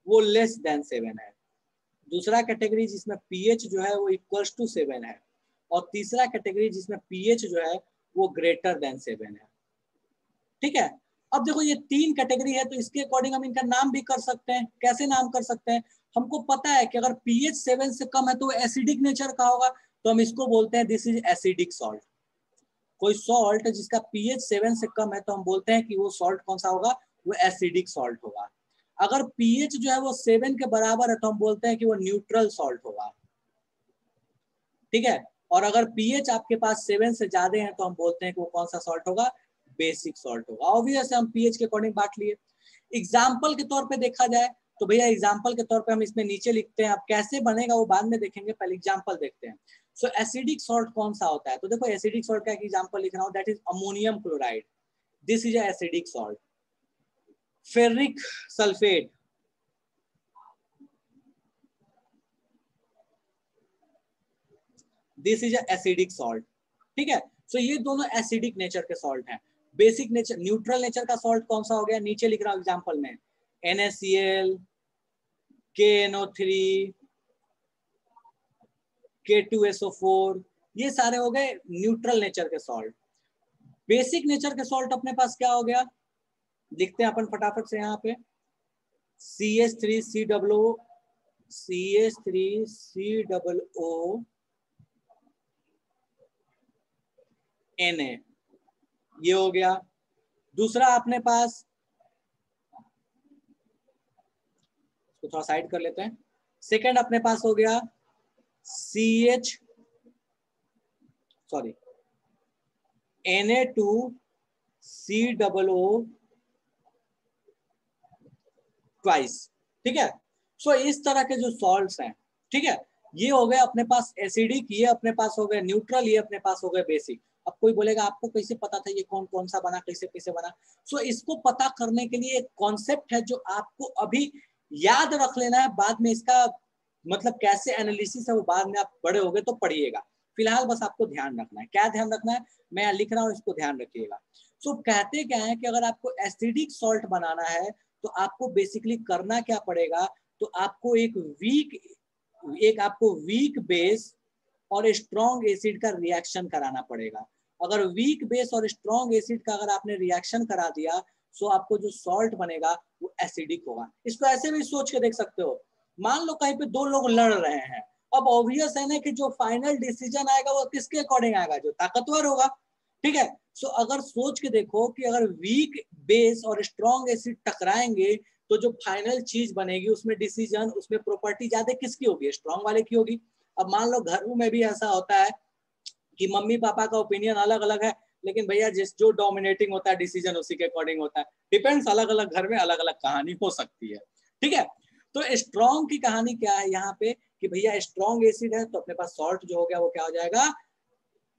वो लेस देन 7 है, दूसरा कैटेगरी जिसमें पीएच जो है वो इक्वल्स टू 7 है, और तीसरा कैटेगरी जिसमें पीएच जो है वो ग्रेटर देन 7 है, ठीक है। अब देखो ये 3 कैटेगरी है, तो इसके अकॉर्डिंग हम इनका नाम भी कर सकते हैं। कैसे नाम कर सकते हैं, हमको पता है कि अगर पीएच 7 से कम है तो एसिडिक नेचर का होगा, तो हम इसको बोलते हैं दिस इज एसिडिक सॉल्ट। कोई सॉल्ट जिसका पीएच 7 से कम है तो हम बोलते हैं कि वो सॉल्ट कौन सा होगा, वो एसिडिक सॉल्ट होगा। अगर पीएच जो है वो 7 के बराबर है तो हम बोलते हैं कि वो न्यूट्रल सॉल्ट होगा, ठीक है। और अगर पीएच आपके पास 7 से ज्यादा है तो हम बोलते हैं कि वो कौन सा सॉल्ट होगा, बेसिक सॉल्ट होगा। ऑब्वियस हम पीएच के अकॉर्डिंग बांट लिए। एग्जाम्पल के तौर पे देखा जाए तो भैया एग्जाम्पल के तौर पे हम इसमें नीचे लिखते हैं, अब कैसे बनेगा वो बाद में देखेंगे, पहले एग्जाम्पल देखते हैं। सो एसिडिक सॉल्ट कौन सा होता है, तो देखो एसिडिक सॉल्ट का एक एग्जाम्पल लिख रहा हूँ, that is ammonium chloride, this is acidic salt. Ferric sulphate, this is acidic salt, ठीक है। सो ये दोनों एसिडिक नेचर के सॉल्ट हैं। बेसिक नेचर, न्यूट्रल नेचर का सॉल्ट कौन सा हो गया, नीचे लिख रहा हूं एग्जांपल में, NaCl, KNO3, K2SO4, ये सारे हो गए न्यूट्रल नेचर के सॉल्ट। बेसिक नेचर के सॉल्ट अपने पास क्या हो गया, लिखते हैं अपन फटाफट से यहाँ पे, CH3COO, Na, ये हो गया। दूसरा अपने पास, इसको थोड़ा साइड कर लेते हैं, सेकंड अपने पास हो गया Na2COO ट्वाइस, ठीक है। सो इस तरह के जो सॉल्ट्स हैं, ठीक है, ये हो गए अपने पास एसिडिक, ये अपने पास हो गए न्यूट्रल, ये अपने पास हो गए बेसिक। अब कोई बोलेगा आपको कैसे पता था ये कौन कौन सा बना, कैसे कैसे बना। सो इसको पता करने के लिए एक कॉन्सेप्ट है जो आपको अभी याद रख लेना है, बाद में इसका मतलब कैसे एनालिसिस है वो बाद में आप बड़े हो गए तो पढ़िएगा। फिलहाल बस आपको ध्यान रखना है, क्या ध्यान रखना है, मैं यहाँ लिख रहा हूँ, इसको ध्यान रखिएगा। सो कहते क्या है कि अगर आपको एसिडिक सॉल्ट बनाना है तो तो आपको बेसिकली करना क्या पड़ेगा, तो आपको एक आपको वीक बेस और स्ट्रॉन्ग एसिड का रिएक्शन कराना पड़ेगा। अगर वीक बेस और स्ट्रॉन्ग एसिड का अगर आपने रिएक्शन करा दिया तो आपको जो सॉल्ट बनेगा वो एसिडिक होगा। इसको ऐसे भी सोच के देख सकते हो, मान लो कहीं पे दो लोग लड़ रहे हैं, अब ऑब्वियस है ना कि जो फाइनल डिसीजन आएगा वो किसके अकॉर्डिंग आएगा, जो ताकतवर होगा। ठीक है, सो अगर सोच के देखो कि अगर वीक बेस और स्ट्रॉन्ग एसिड टकराएंगे तो जो फाइनल चीज बनेगी उसमें डिसीजन, उसमें प्रॉपर्टी ज्यादा किसकी होगी, स्ट्रॉन्ग वाले की होगी। अब मान लो घरों में भी ऐसा होता है कि मम्मी पापा का ओपिनियन अलग अलग है, लेकिन भैया जो डोमिनेटिंग होता है डिसीजन उसी के अकॉर्डिंग होता है। डिपेंड्स, अलग अलग घर में अलग अलग कहानी हो सकती है। ठीक है, तो स्ट्रॉन्ग की कहानी क्या है यहाँ पे कि भैया स्ट्रॉन्ग एसिड है तो अपने पास सॉल्ट जो हो गया वो क्या हो जाएगा,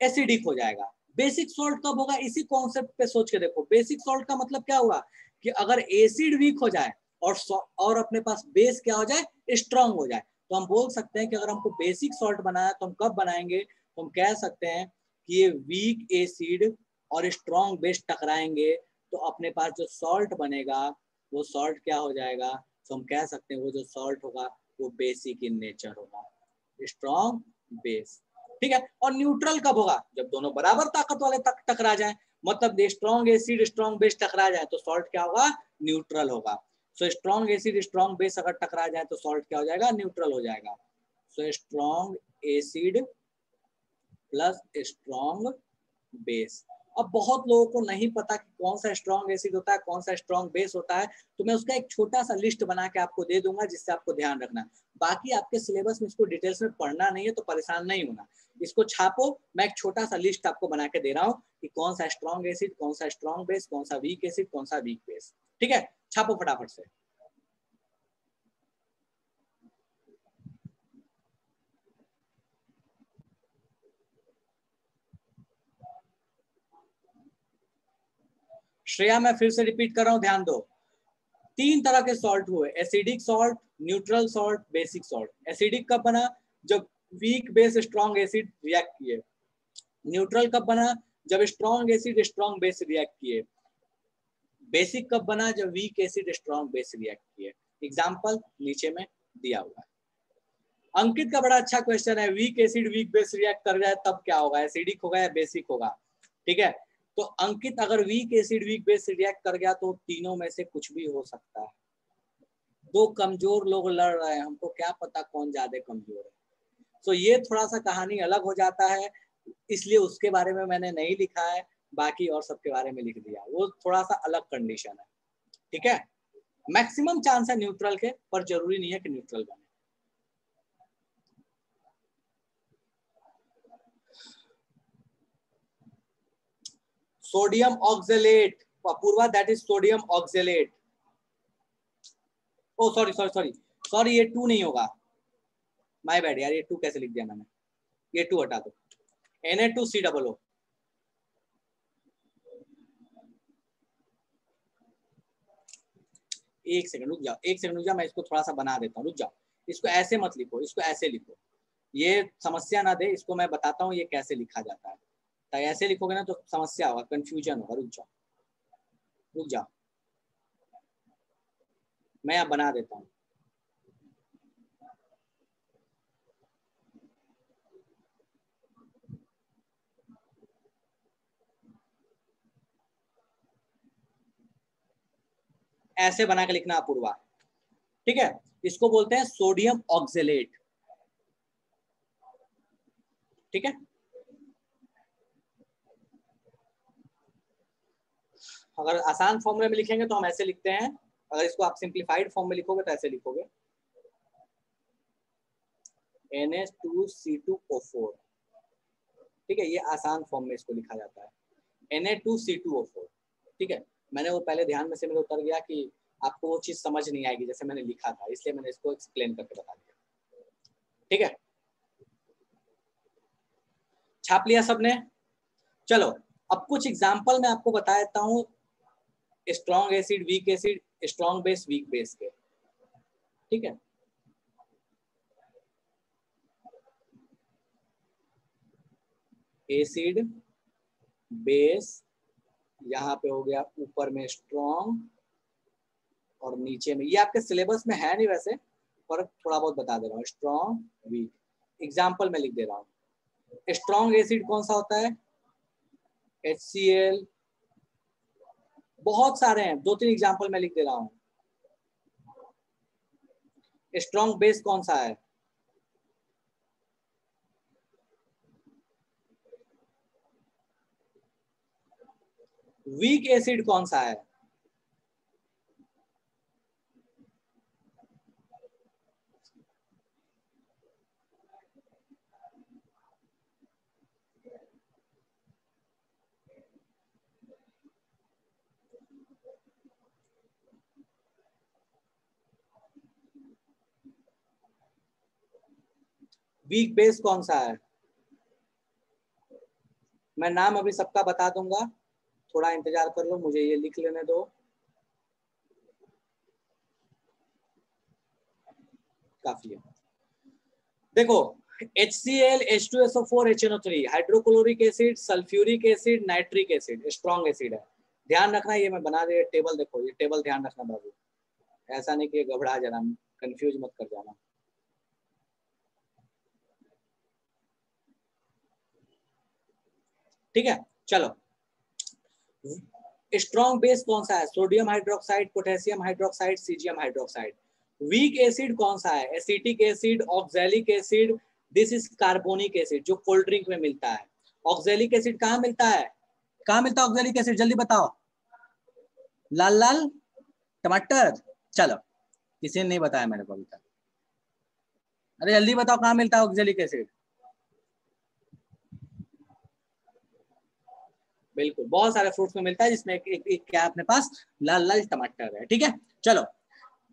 एसिडिक हो जाएगा। बेसिक सॉल्ट कब होगा, इसी कॉन्सेप्ट पे सोच के देखो। बेसिक सॉल्ट का मतलब क्या हुआ कि अगर एसिड वीक हो जाए और अपने पास बेस क्या हो जाए, स्ट्रॉन्ग हो जाए, तो हम बोल सकते हैं कि अगर हमको बेसिक सॉल्ट बनाना तो हम कब बनाएंगे, तो हम कह सकते हैं कि ये वीक एसिड और स्ट्रॉन्ग बेस टकराएंगे तो अपने पास जो सॉल्ट बनेगा वो सॉल्ट क्या हो जाएगा, तो हम कह सकते हैं वो जो सॉल्ट होगा वो बेसिक इन नेचर होगा, स्ट्रॉन्ग बेस। ठीक है, और न्यूट्रल कब होगा, जब दोनों बराबर ताकत वाले टकरा जाए, मतलब स्ट्रॉन्ग एसिड स्ट्रॉन्ग बेस टकरा जाए तो सॉल्ट क्या होगा, न्यूट्रल होगा। So strong acid strong base अगर टकरा जाए तो सॉल्ट क्या हो जाएगा, न्यूट्रल हो जाएगा। So strong acid plus strong base. अब बहुत लोगों को नहीं पता कि कौन सा स्ट्रॉन्ग एसिड होता है, कौन सा स्ट्रॉन्ग बेस होता है, तो मैं उसका एक छोटा सा लिस्ट बना के आपको दे दूंगा जिससे आपको ध्यान रखना। बाकी आपके सिलेबस में इसको डिटेल्स में पढ़ना नहीं है तो परेशान नहीं होना, इसको छापो। मैं एक छोटा सा लिस्ट आपको बना के दे रहा हूँ कि कौन सा स्ट्रॉन्ग एसिड, कौन सा स्ट्रॉन्ग बेस, कौन सा वीक एसिड, कौन सा वीक बेस। ठीक है, छापो फटाफट से। श्रेया मैं फिर से रिपीट कर रहा हूँ, ध्यान दो। तीन तरह के सॉल्ट हुए, acidic salt, neutral salt, basic salt. Acidic कब बना, जब weak base strong acid react किए। न्यूट्रल कब बना, जब strong acid strong base react किए। बेसिक कब बना, जब weak acid strong base react किए। एग्जाम्पल नीचे में दिया हुआ है। अंकित का बड़ा अच्छा क्वेश्चन है, weak acid weak base react कर जाए तब क्या होगा, एसिडिक होगा या बेसिक होगा। ठीक है, तो अंकित अगर weak acid weak base react कर गया तो तीनों में से कुछ भी हो सकता है। दो कमजोर लोग लड़ रहे हैं, हमको क्या पता कौन ज्यादा कमजोर है। तो ये थोड़ा सा कहानी अलग हो जाता है, इसलिए उसके बारे में मैंने नहीं लिखा है, बाकी और सबके बारे में लिख दिया, वो थोड़ा सा अलग कंडीशन है। ठीक है, मैक्सिमम चांस है न्यूट्रल के, पर जरूरी नहीं है कि न्यूट्रल बने। Sodium oxalate, Apurva that is sodium oxalate. Oh sorry sorry sorry sorry, ये 2 नहीं होगा, माय बैड यार, ये 2 कैसे लिख दिया मैंने, ये 2 हटा दो। Na2COO। एक सेकंड रुक जाओ, एक सेकंड रुक जाओ, मैं इसको थोड़ा सा बना देता हूँ, रुक जाओ। इसको ऐसे मत लिखो, इसको ऐसे लिखो, ये समस्या ना दे, इसको मैं बताता हूँ ये कैसे लिखा जाता है। तो ऐसे लिखोगे ना तो समस्या होगा, कंफ्यूजन होगा। रुक जाओ रुक जाओ, मैं यहाँ बना देता हूँ। ऐसे बना के लिखना अपूर्वा। ठीक है, इसको बोलते हैं सोडियम ऑक्जेलेट। ठीक है, अगर आसान फॉर्मूले में लिखेंगे तो हम ऐसे लिखते हैं, अगर इसको आप सिंप्लीफाइड फॉर्म में लिखोगे तो ऐसे लिखोगे Na2C2O4। ठीक है, ये आसान फॉर्म में इसको लिखा जाता है Na2C2O4। ठीक है, मैंने वो पहले ध्यान में से मेरे उतर गया कि आपको वो चीज समझ नहीं आएगी जैसे मैंने लिखा था, इसलिए मैंने इसको एक्सप्लेन करके बता दिया। ठीक है, छाप लिया सबने। चलो अब कुछ एग्जाम्पल मैं आपको बता देता हूँ, strong acid weak acid, strong base weak base के। ठीक है, एसिड बेस, यहाँ पे हो गया ऊपर में स्ट्रॉन्ग, और नीचे में, ये आपके सिलेबस में है नहीं वैसे, पर थोड़ा बहुत बता दे रहा हूँ। स्ट्रॉन्ग वीक, एग्जाम्पल में लिख दे रहा हूँ। स्ट्रॉन्ग एसिड कौन सा होता है? HCl, बहुत सारे हैं, 2-3 एग्जाम्पल में लिख दे रहा हूँ। स्ट्रॉन्ग बेस कौन सा है? वीक एसिड कौन सा है? वीक बेस कौन सा है? मैं नाम अभी सबका बता दूंगा, थोड़ा इंतजार कर लो, मुझे ये लिख लेने दो। काफी है। देखो, HCl, H2SO4, HNO3, hydrochloric acid, sulphuric acid, nitric acid, strong acid है। ध्यान रखना, ये मैं बना दे टेबल, देखो ये टेबल ध्यान रखना बाबू, ऐसा नहीं कि घबरा जाना, कंफ्यूज मत कर जाना। ठीक है, चलो। स्ट्रॉन्ग बेस कौन सा है? Sodium hydroxide, potassium hydroxide, caesium hydroxide. Weak acid कौन सा है? Acetic acid, oxalic acid, this is carbonic acid, जो कोल्ड ड्रिंक में मिलता है। ऑक्सैलिक एसिड कहाँ मिलता है? कहाँ मिलता है ऑक्सैलिक एसिड? जल्दी बताओ। लाल लाल टमाटर, चलो किसी ने नहीं बताया मेरे को अभी तक। अरे जल्दी बताओ कहाँ मिलता है ऑक्सैलिक एसिड? बिल्कुल, बहुत सारे फ्रूट्स में मिलता है, जिसमें एक क्या अपने पास लाल लाल टमाटर है। ठीक है, चलो।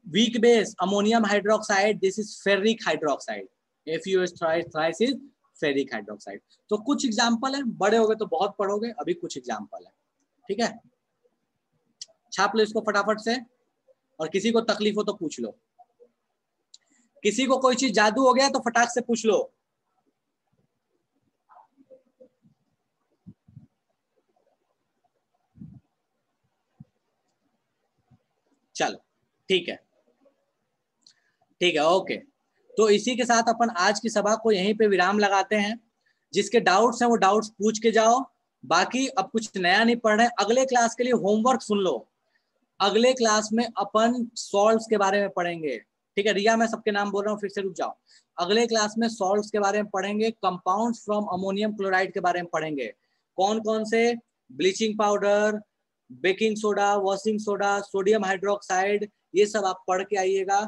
Weak base ammonium hydroxide, this is ferric hydroxide, FeOH thrice is ferric hydroxide. तो कुछ एग्जांपल है, बड़े हो गए तो बहुत पढ़ोगे, अभी कुछ एग्जांपल है। ठीक है, छाप लो इसको फटाफट से, और किसी को तकलीफ हो तो पूछ लो, किसी को कोई चीज जादू हो गया तो फटाक से पूछ लो। चलो ठीक है, ठीक है, ओके। तो इसी के साथ अपन आज की सभा को यहीं पे विराम लगाते हैं। जिसके डाउट्स हैं वो डाउट्स पूछ के जाओ, बाकी अब कुछ नया नहीं पढ़ रहे। अगले क्लास के लिए होमवर्क सुन लो, अगले क्लास में अपन सॉल्ट्स के बारे में पढ़ेंगे। ठीक है रिया, मैं सबके नाम बोल रहा हूँ, फिर से रुक जाओ। अगले क्लास में सॉल्ट्स के बारे में पढ़ेंगे, कंपाउंड्स फ्रॉम अमोनियम क्लोराइड के बारे में पढ़ेंगे। कौन कौन से? Bleaching powder, baking soda, washing soda, sodium hydroxide, ये सब आप पढ़ के आइएगा।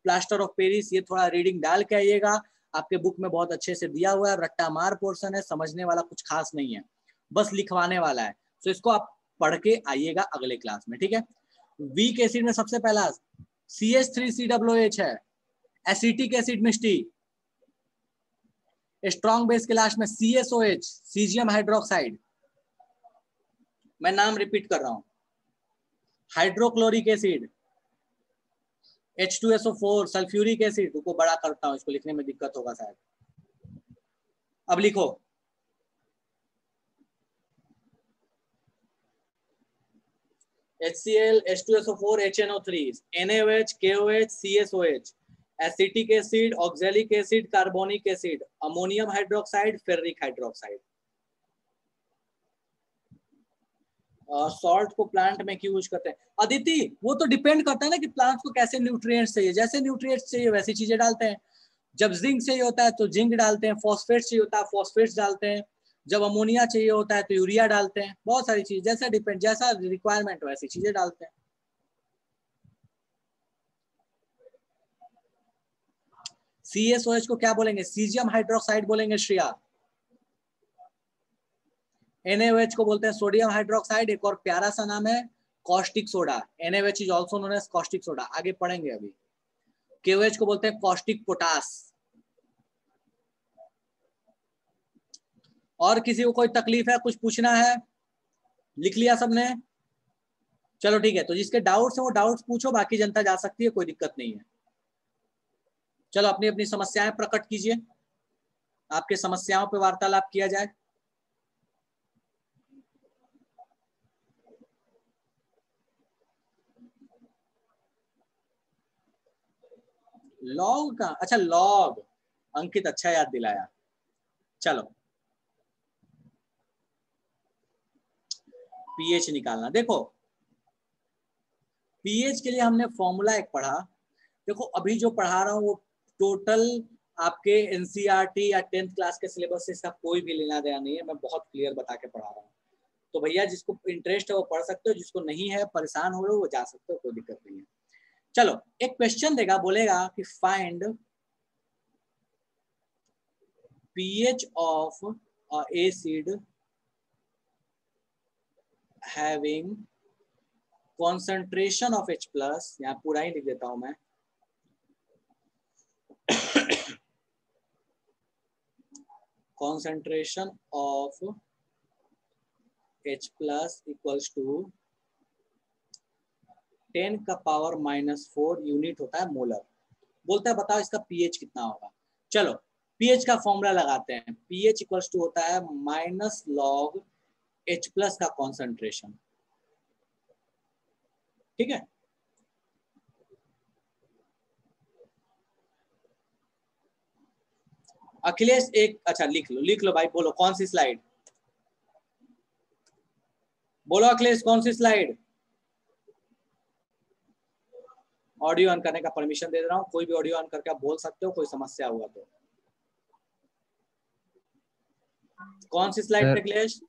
प्लास्टर ऑफ पेरिस, ये थोड़ा रीडिंग डाल के आइएगा। आपके बुक में बहुत अच्छे से दिया हुआ है, रट्टा मार पोर्शन है, समझने वाला कुछ खास नहीं है, बस लिखवाने वाला है। तो इसको आप पढ़ के आइएगा अगले क्लास में। ठीक है, वीक एसिड में सबसे पहला CH3COOH है, एसिटिक एसिड में टी। स्ट्रॉन्ग बेस के लास्ट में CSOH, सीजियम हाइड्रोक्साइड। मैं नाम रिपीट कर रहा हूं, hydrochloric acid, H2SO4, sulphuric acid. को बड़ा करता हूं, इसको लिखने में दिक्कत होगा शायद। अब लिखो, HCl, H2SO4, HNO3, NaOH, KOH, CSOH, acetic acid, oxalic acid, carbonic acid, ammonium hydroxide, ferric hydroxide. Salt को प्लांट में क्यों यूज करते हैं? अदिति, वो तो डिपेंड करता है ना कि प्लांट को कैसे न्यूट्रिएंट्स चाहिए, जैसे न्यूट्रिएंट्स चाहिए वैसी चीजें डालते हैं। जब जिंक चाहिए होता है तो जिंक डालते हैं, फॉस्फेट्स चाहिए होता है फॉस्फेट्स डालते हैं, जब अमोनिया चाहिए होता है तो यूरिया डालते हैं। बहुत सारी चीज, जैसा डिपेंड, जैसा रिक्वायरमेंट वैसी चीजें डालते हैं। CSOH को क्या बोलेंगे? सीजियम हाइड्रोक्साइड बोलेंगे श्रेया। NaOH को बोलते हैं सोडियम हाइड्रोक्साइड, एक और प्यारा सा नाम है caustic soda. NaOH is also known as caustic soda, आगे पढ़ेंगे अभी। KOH को बोलते हैं कॉस्टिक पोटास। और किसी को कोई तकलीफ है, कुछ पूछना है? लिख लिया सबने? चलो ठीक है, तो जिसके डाउट्स हैं वो डाउट्स पूछो, बाकी जनता जा सकती है, कोई दिक्कत नहीं है। चलो अपनी अपनी समस्याएं प्रकट कीजिए, आपके समस्याओं पे वार्तालाप किया जाए। लॉग का, अच्छा लॉग, अंकित अच्छा याद दिलाया। चलो पीएच निकालना, देखो पीएच के लिए हमने फॉर्मूला एक पढ़ा। देखो अभी जो पढ़ा रहा हूँ वो टोटल आपके एनसीईआरटी या 10th क्लास के सिलेबस से इसका कोई भी लेना देना नहीं है, मैं बहुत क्लियर बता के पढ़ा रहा हूँ। तो भैया जिसको इंटरेस्ट है वो पढ़ सकते हो, जिसको नहीं है परेशान हो रहे हो वो जा सकते हो, कोई दिक्कत नहीं है। चलो एक क्वेश्चन देगा, बोलेगा कि find pH of acid having concentration of H plus, यहाँ पूरा ही लिख देता हूं मैं, concentration of H plus equals to 10 का पावर -4 यूनिट होता है मोलर। बोलता है बताओ इसका पीएच कितना होगा। चलो पीएच का फॉर्मूला लगाते हैं, पीएच इक्वल्स टू होता है माइनस लॉग H प्लस का कॉन्सेंट्रेशन, ठीक है। अखिलेश एक, अच्छा लिख लो भाई, बोलो कौन सी स्लाइड, बोलो अखिलेश कौन सी स्लाइड। ऑडियो ऑन करने का परमिशन दे रहा हूं, कोई भी ऑडियो ऑन करके आप बोल सकते हो, कोई समस्या हुआ तो। कौन सी स्लाइड पे अखिलेश?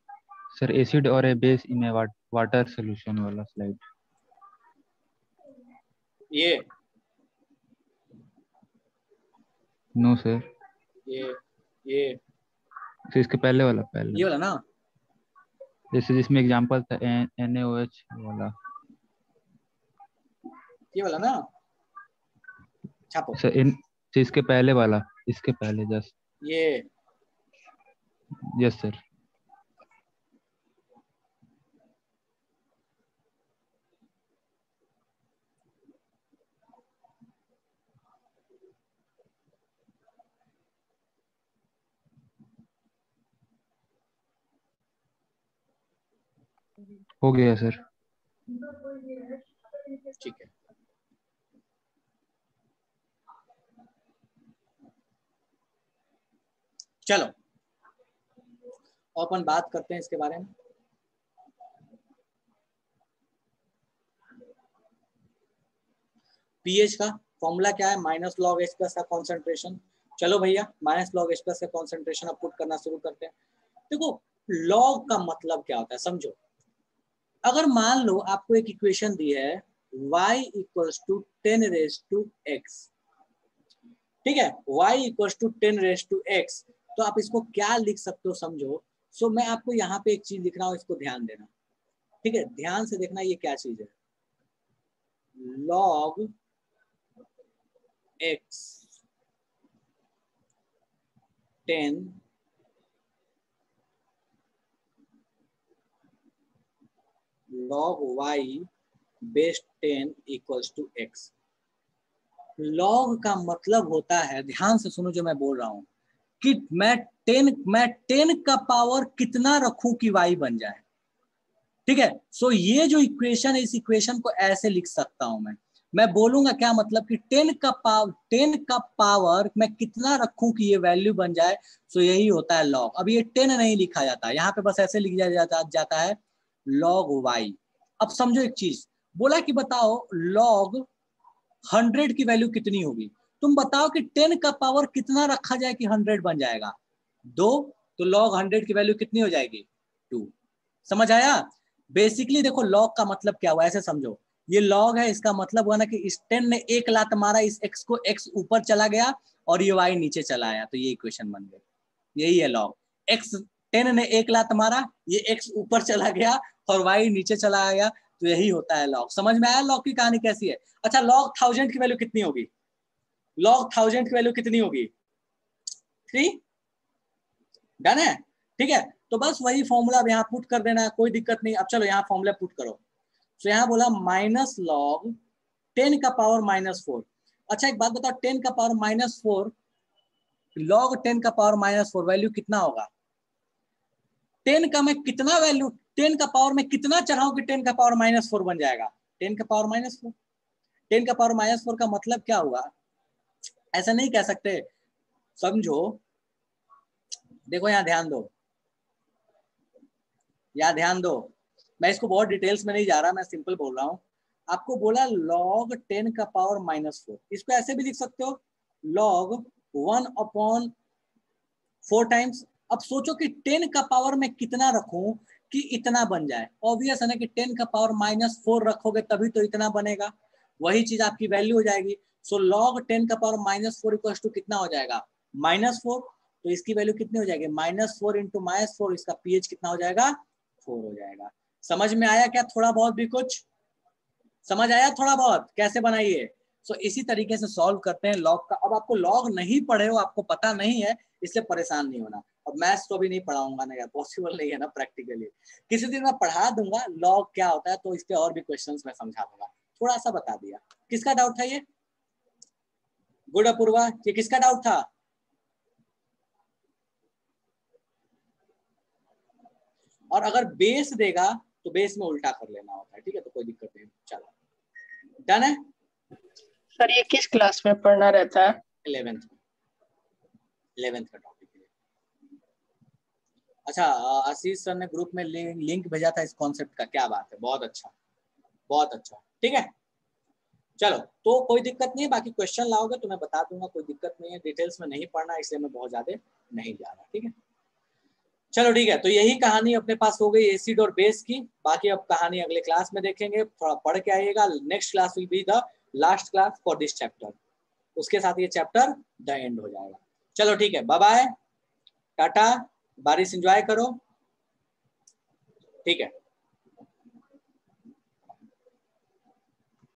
सर एसिड और a base in a water solution वाला स्लाइड। ये नो सर, ये तो इसके पहले वाला, पहले ये वाला ना, जैसे जिसमें एग्जांपल था NaOH वाला, ये वाला ना, छापो सर तो इसके पहले वाला, इसके पहले जस्ट, ये, यस सर। हो गया सर। ठीक है। चलो अपन बात करते हैं इसके बारे में। पीएच का फॉर्मूला क्या है? माइनस लॉग एच प्लस का कॉन्सेंट्रेशन। चलो भैया माइनस लॉग एच प्लस का कॉन्सेंट्रेशन अब पुट करना शुरू करते हैं। देखो लॉग का मतलब क्या होता है समझो। अगर मान लो आपको एक इक्वेशन दी है y equals to 10 raise to x, ठीक है, y equals to 10 raise to x, तो आप इसको क्या लिख सकते हो समझो। सो मैं आपको यहाँ पे एक चीज लिख रहा हूँ, इसको ध्यान देना, ठीक है, ध्यान से देखना ये क्या चीज है। log x 10 log y base 10 equals to x। Log का मतलब होता है, ध्यान से सुनो जो मैं बोल रहा हूं, कि मैं 10 का पावर कितना रखूं कि y बन जाए, ठीक है। सो ये जो इक्वेशन है, इस इक्वेशन को ऐसे लिख सकता हूं मैं बोलूंगा क्या मतलब कि 10 का पावर मैं कितना रखूं कि ये वैल्यू बन जाए। सो यही होता है लॉग। अब ये 10 नहीं लिखा जाता, यहाँ पे बस ऐसे लिख जाता है लॉग y। अब समझो एक चीज, बोला कि बताओ लॉग 100 की वैल्यू कितनी होगी। तुम बताओ कि 10 का पावर कितना रखा जाए कि 100 बन जाएगा, 2, तो लॉग 100 की वैल्यू कितनी हो जाएगी 2। समझ आया? बेसिकली देखो लॉग का मतलब क्या हुआ, ऐसे समझो, ये लॉग है, इसका मतलब हुआ ना कि इस 10 ने एक लात मारा, इस x को, x ऊपर चला गया और ये y नीचे चला आया, तो ये इक्वेशन बन गई। यही है लॉग। x 10 ने एक लात मारा, ये x ऊपर चला गया और y नीचे चला आया, तो यही होता है लॉग। समझ में आया लॉग की कहानी कैसी है? अच्छा लॉग 1000 की वैल्यू कितनी होगी? लॉग 1000 की वैल्यू कितनी होगी? 3। डन है, ठीक है। तो बस वही फॉर्मूला अब यहाँ पुट कर देना है, कोई दिक्कत नहीं। अब चलो यहाँ फॉर्मूला पुट करो। तो यहाँ बोला माइनस लॉग 10 का पावर -4। अच्छा एक बात बताओ, 10 का पावर -4 लॉग 10 का पावर -4 वैल्यू कितना होगा? 10 का मैं कितना वैल्यू, 10 का पावर में कितना चढ़ाऊं कि 10 का पावर -4 बन जाएगा? 10 का पावर -4, 10 का पावर -4 का मतलब क्या हुआ? ऐसा नहीं कह सकते। समझो, देखो यहाँ ध्यान दो, यहाँ ध्यान दो, मैं इसको बहुत डिटेल्स में नहीं जा रहा, मैं सिंपल बोल रहा हूँ। आपको बोला log 10 का पावर -4, इसको ऐसे भी लिख सकते हो log 1/4 टाइम्स। अब सोचो कि 10 का पावर में कितना रखूं कि इतना बन जाए। ऑब्वियस है ना कि 10 का पावर -4 रखोगे तभी तो इतना बनेगा, वही चीज आपकी वैल्यू हो जाएगी। सो log 10 का पावर -4 इक्वल टू कितना हो जाएगा, -4। तो इसकी वैल्यू कितनी हो जाएगी, -4 इंटू -4, इसका pH कितना हो जाएगा, 4 हो जाएगा। समझ में आया क्या? थोड़ा बहुत भी कुछ समझ आया? थोड़ा बहुत कैसे बनाइए। सो इसी तरीके से सॉल्व करते हैं लॉग का। अब आपको लॉग नहीं पढ़े हो, आपको पता नहीं है, इसलिए परेशान नहीं होना। अब मैथ्स तो अभी नहीं पढ़ाऊंगा ना यार, पॉसिबल नहीं है ना प्रैक्टिकली। किसी दिन मैं पढ़ा दूंगा लॉग क्या होता है, तो इस पे और भी क्वेश्चंस मैं समझा दूंगा। थोड़ा सा बता दिया। किसका डाउट था ये? गुड अपूर्वा, ये किसका डाउट था? और अगर बेस देगा तो बेस में उल्टा कर लेना होता है, ठीक है? तो कोई दिक्कत नहीं। चलो डन है। सर ये किस क्लास में पढ़ना रहता है? 11th का टॉपिक है। अच्छा, आशीष सर ने ग्रुप में लिंक भेजा था इस कॉन्सेप्ट का, क्या बात है, बहुत अच्छा, बहुत अच्छा, ठीक है। चलो, तो कोई दिक्कत नहीं है, बाकी क्वेश्चन लाओगे तो मैं बता दूंगा, कोई दिक्कत नहीं है। डिटेल्स में नहीं पढ़ना, इसलिए मैं बहुत ज्यादा नहीं जा रहा, ठीक है। चलो ठीक है, तो यही कहानी अपने पास हो गई एसिड और बेस की। बाकी अब कहानी अगले क्लास में देखेंगे, थोड़ा पढ़ के आइएगा। Next class will be the last class for this chapter, उसके साथ ये चैप्टर द एंड हो जाएगा। चलो ठीक है, बाय बाय, टाटा, बारिश एंजॉय करो, ठीक है।